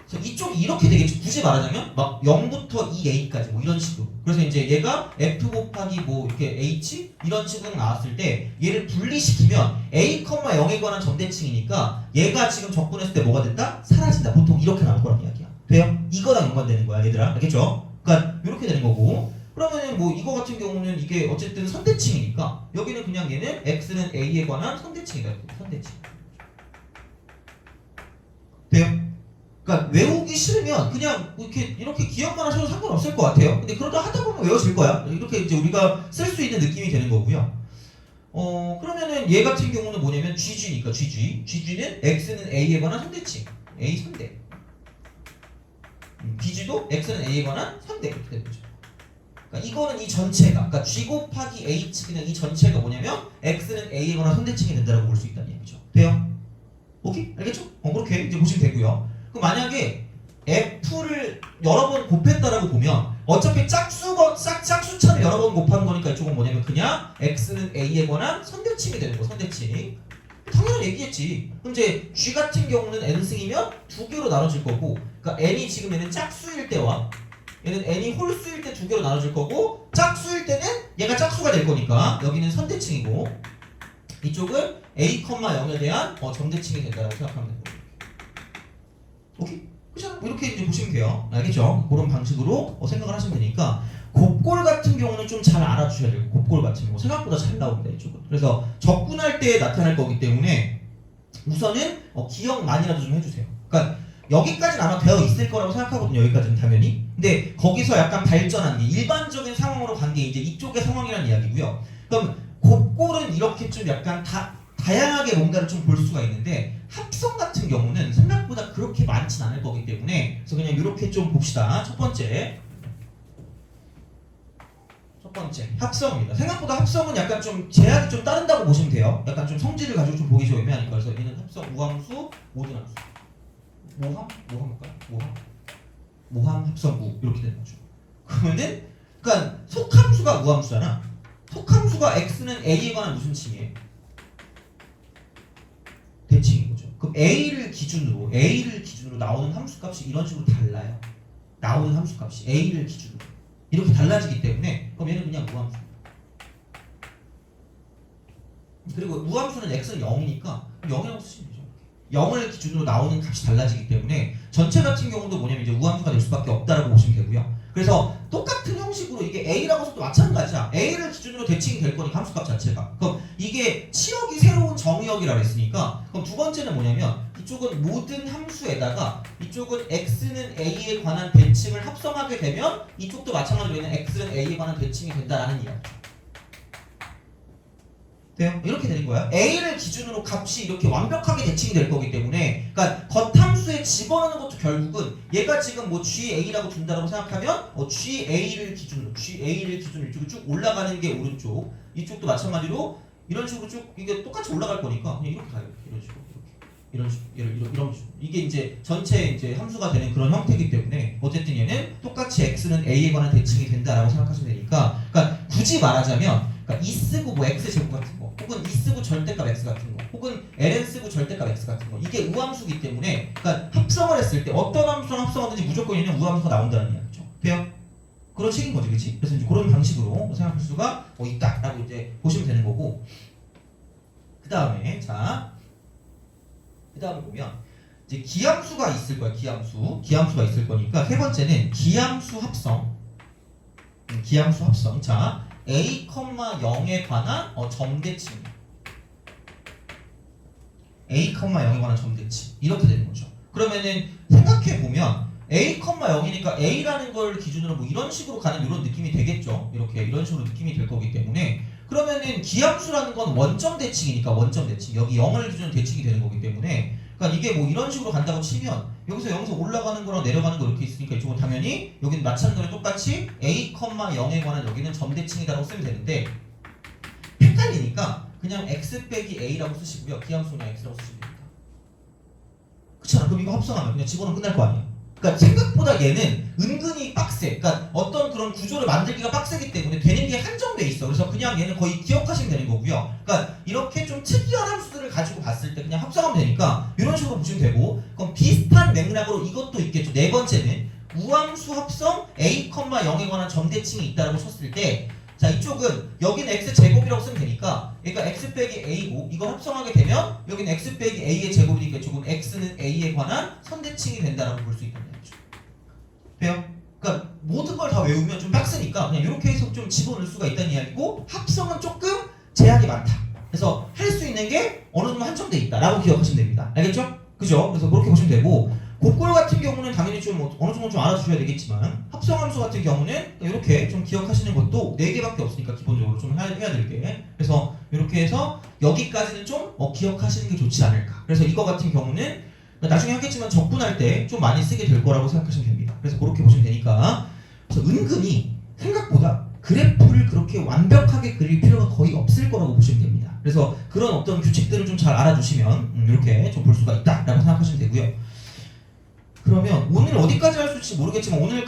그래서 이쪽이 이렇게 되겠죠. 굳이 말하자면 막 0부터 2a까지 뭐 이런 식으로. 그래서 이제 얘가 f 곱하기 뭐 이렇게 h 이런 식으로 나왔을 때 얘를 분리시키면 a, 0에 관한 점대칭이니까 얘가 지금 적분했을 때 뭐가 된다? 사라진다. 보통 이렇게 나올 거란 이야기야. 돼요? 이거랑 연관되는 거야, 얘들아. 알겠죠? 그러니까 이렇게 되는 거고. 그러면은 뭐 이거 같은 경우는 이게 어쨌든 선대칭이니까 여기는 그냥 얘는 x는 a에 관한 선대칭이다. 선대칭. 돼요? 그러니까 외우기 싫으면 그냥 이렇게 기억만 하셔도 상관없을 것 같아요. 근데 그러다 하다 보면 외워질 거야. 이렇게 이제 우리가 쓸 수 있는 느낌이 되는 거고요. 그러면은 얘 같은 경우는 뭐냐면 GG니까 GG는 x는 a에 관한 선대칭. a 선대. BG도 x는 a에 관한 선대 이렇게 되는 거죠. 그러니까 이거는 이 전체가, 그러니까 g 곱하기 h 그냥 이 전체가 뭐냐면 x는 a에 관한 선대칭이 된다고 볼 수 있다는 얘기죠. 돼요? 오케이? 알겠죠? 그렇게 이제 보시면 되고요. 그럼 만약에 f를 여러 번 곱했다라고 보면 어차피 짝수차를 여러 번 곱하는 거니까 이쪽은 뭐냐면 그냥 x는 a에 관한 선대칭이 되는 거. 선대칭. 당연한 얘기겠지. 그럼 이제 g 같은 경우는 n승이면 두 개로 나눠질 거고, 그러니까 n이 지금 얘는 짝수일 때와 얘는 n이 홀수일 때 두 개로 나눠질 거고, 짝수일 때는 얘가 짝수가 될 거니까 여기는 선대칭이고 이쪽은 a, 0에 대한 점대칭이 된다고 생각하면 됩니다. 오케이? 그죠? 이렇게 이제 보시면 돼요. 알겠죠? 그런 방식으로 생각을 하시면 되니까 곱골 같은 경우는 좀 잘 알아주셔야 돼요. 곱골 같은 경우 생각보다 잘 나옵니다. 이쪽은. 그래서 접근할 때 나타날 거기 때문에 우선은 기억만이라도 좀 해주세요. 그러니까 여기까지는 아마 되어 있을 거라고 생각하거든요. 여기까지는 당연히. 근데 거기서 약간 발전한 게 일반적인 상황으로 간 게 이제 이쪽의 상황이라는 이야기고요. 그럼 곱골은 이렇게 좀 약간 다양하게 뭔가를 좀 볼 수가 있는데 합성 같은 경우는 생각보다 그렇게 많진 않을 거기 때문에 그래서 그냥 이렇게 좀 봅시다. 첫 번째 합성입니다. 생각보다 합성은 약간 좀 제약이 좀 따른다고 보시면 돼요. 약간 좀 성질을 가지고 좀 보기 좀 애매하니까. 그래서 얘는 합성 무함수 모든함수 모함 합성구 이렇게 되는 거죠. 그러면은 그러니까 속함수가 무함수잖아. 속함수가 x는 a에 관한 무슨 칭이에요? 대칭인 거죠. 그럼 A를 기준으로 나오는 함수값이 이런 식으로 달라요. 나오는 함수값이 A를 기준으로 이렇게 달라지기 때문에 그럼 얘는 그냥 무함수. 그리고 무함수는 x는 0이니까 0이라고 쓰시면 되죠. 0을 기준으로 나오는 값이 달라지기 때문에 전체 같은 경우도 뭐냐면 이제 우함수가 될 수밖에 없다라고 보시면 되고요. 그래서 똑같은 형식으로 이게 A라고 해서도 마찬가지야. A를 기준으로 대칭이 될 거니까 함수값 자체가. 그럼 이게 치역이 새로운 정의역이라고 했으니까 그럼 두 번째는 뭐냐면 이쪽은 모든 함수에다가 이쪽은 x는 a에 관한 대칭을 합성하게 되면 이쪽도 마찬가지로 얘는 x는 a에 관한 대칭이 된다라는 이야기죠. 돼요? 이렇게 되는 거야. A를 기준으로 값이 이렇게 완벽하게 대칭이 될 거기 때문에 그러니까 겉함수에 집어넣는 것도 결국은 얘가 지금 뭐 GA라고 둔다라고 생각하면 GA를 기준으로 이쪽으로 쭉 올라가는 게 오른쪽 이쪽도 마찬가지로 이런 식으로 쭉 이게 똑같이 올라갈 거니까 그냥 이렇게 가요. 이런 식으로 이런 식으로 이게 이제 전체 이제 함수가 되는 그런 형태이기 때문에 어쨌든 얘는 똑같이 x는 a에 관한 대칭이 된다라고 생각하시면 되니까 그러니까 굳이 말하자면 그러니까 2 쓰고 뭐 x 제곱 같은 거 혹은 2 쓰고 절대값 x 같은 거 혹은 ln 쓰고 절대값 x 같은 거 이게 우함수기 때문에 그러니까 합성을 했을 때 어떤 함수랑 합성하든지 무조건 얘는 우함수가 나온다는 이야기죠. 돼요? 그런 식인 거지, 그렇지? 그래서 이제 그런 방식으로 생각할 수가 있다라고 이제 보시면 되는 거고 그 다음에 보면 이제 기함수가 있을 거야. 기함수가 있을 거니까 세 번째는 기함수 합성. 자, a, 0에 관한 점대칭. a, 0에 관한 점대칭. 이렇게 되는 거죠. 그러면은 생각해 보면 a, 0이니까 a라는 걸 기준으로 뭐 이런 식으로 가는 이런 느낌이 되겠죠. 이런 식으로 느낌이 될 거기 때문에 그러면은 기함수라는 건 원점 대칭이니까 원점 대칭. 여기 0을 기준으로 대칭이 되는 거기 때문에 그러니까 이게 뭐 이런 식으로 간다고 치면 여기서 올라가는 거랑 내려가는 거 이렇게 있으니까 이쪽은 당연히 여기는 마찬가지로 똑같이 a, 0에 관한 여기는 점대칭이라고 쓰면 되는데 헷갈리니까 그냥 x 빼기 a라고 쓰시고요. 기함수는 x라고 쓰시면 됩니다. 그렇잖아. 그럼 이거 합성하면 그냥 집어넣으면 끝날 거 아니야. 그러니까 생각보다 얘는 은근히 빡세. 그러니까 어떤 그런 구조를 만들기가 빡세기 때문에 되는 게 한정돼 있어. 그래서 그냥 얘는 거의 기억하시면 되는 거고요. 그러니까 이렇게 좀 특이한 함수들을 가지고 봤을 때 그냥 합성하면 되니까 이런 식으로 보시면 되고 그럼 비슷한 맥락으로 이것도 있겠죠. 합성 a, 0에 관한 점대칭이 있다라고 쳤을 때 자 이쪽은 여기는 x제곱이라고 쓰면 되니까 그러니까 x 빼기 a고 이거 합성하게 되면 여기는 x 빼기 a의 제곱이니까 이쪽은 x는 a에 관한 선대칭이 된다라고 볼 수 있다는 얘기죠. 돼요? 그러니까 모든 걸 다 외우면 좀 빡세니까 그냥 이렇게 해서 좀 집어넣을 수가 있다는 이야기고 합성은 조금 제약이 많다. 그래서 할 수 있는 게 어느 정도 한정돼 있다라고 기억하시면 됩니다. 알겠죠? 그죠? 그래서 그렇게 보시면 되고 곱골 같은 경우는 당연히 좀 어느 정도 좀 알아두셔야 되겠지만 합성함수 같은 경우는 이렇게 좀 기억하시는 것도 4개밖에 없으니까 기본적으로 좀 해야 될 게 그래서 이렇게 해서 여기까지는 좀 기억하시는 게 좋지 않을까. 그래서 이거 같은 경우는 나중에 하겠지만 적분할 때 좀 많이 쓰게 될 거라고 생각하시면 됩니다. 그래서 그렇게 보시면 되니까 그래서 은근히 생각보다 그래프를 그렇게 완벽하게 그릴 필요가 거의 없을 거라고 보시면 됩니다. 그래서 그런 어떤 규칙들을 좀 잘 알아두시면 이렇게 좀 볼 수가 있다라고 생각하시면 되고요. 그러면 오늘 어디까지 할 수 있을지 모르겠지만 오늘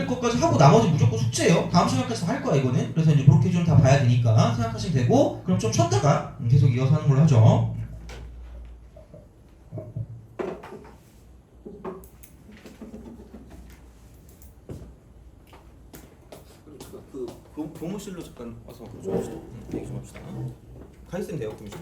것까지 하고 나머지 무조건 숙제예요. 다음 시간까지 다 할 거야 이거는. 그래서 이제 그렇게 좀 다 봐야 되니까 생각하시면 되고 그럼 좀 쉬었다가 계속 이어서 하는 걸로 하죠. 그 교무실로 잠깐 와서 좀 합시다. 얘기 좀 합시다. 가 있으면 돼요, 교무실.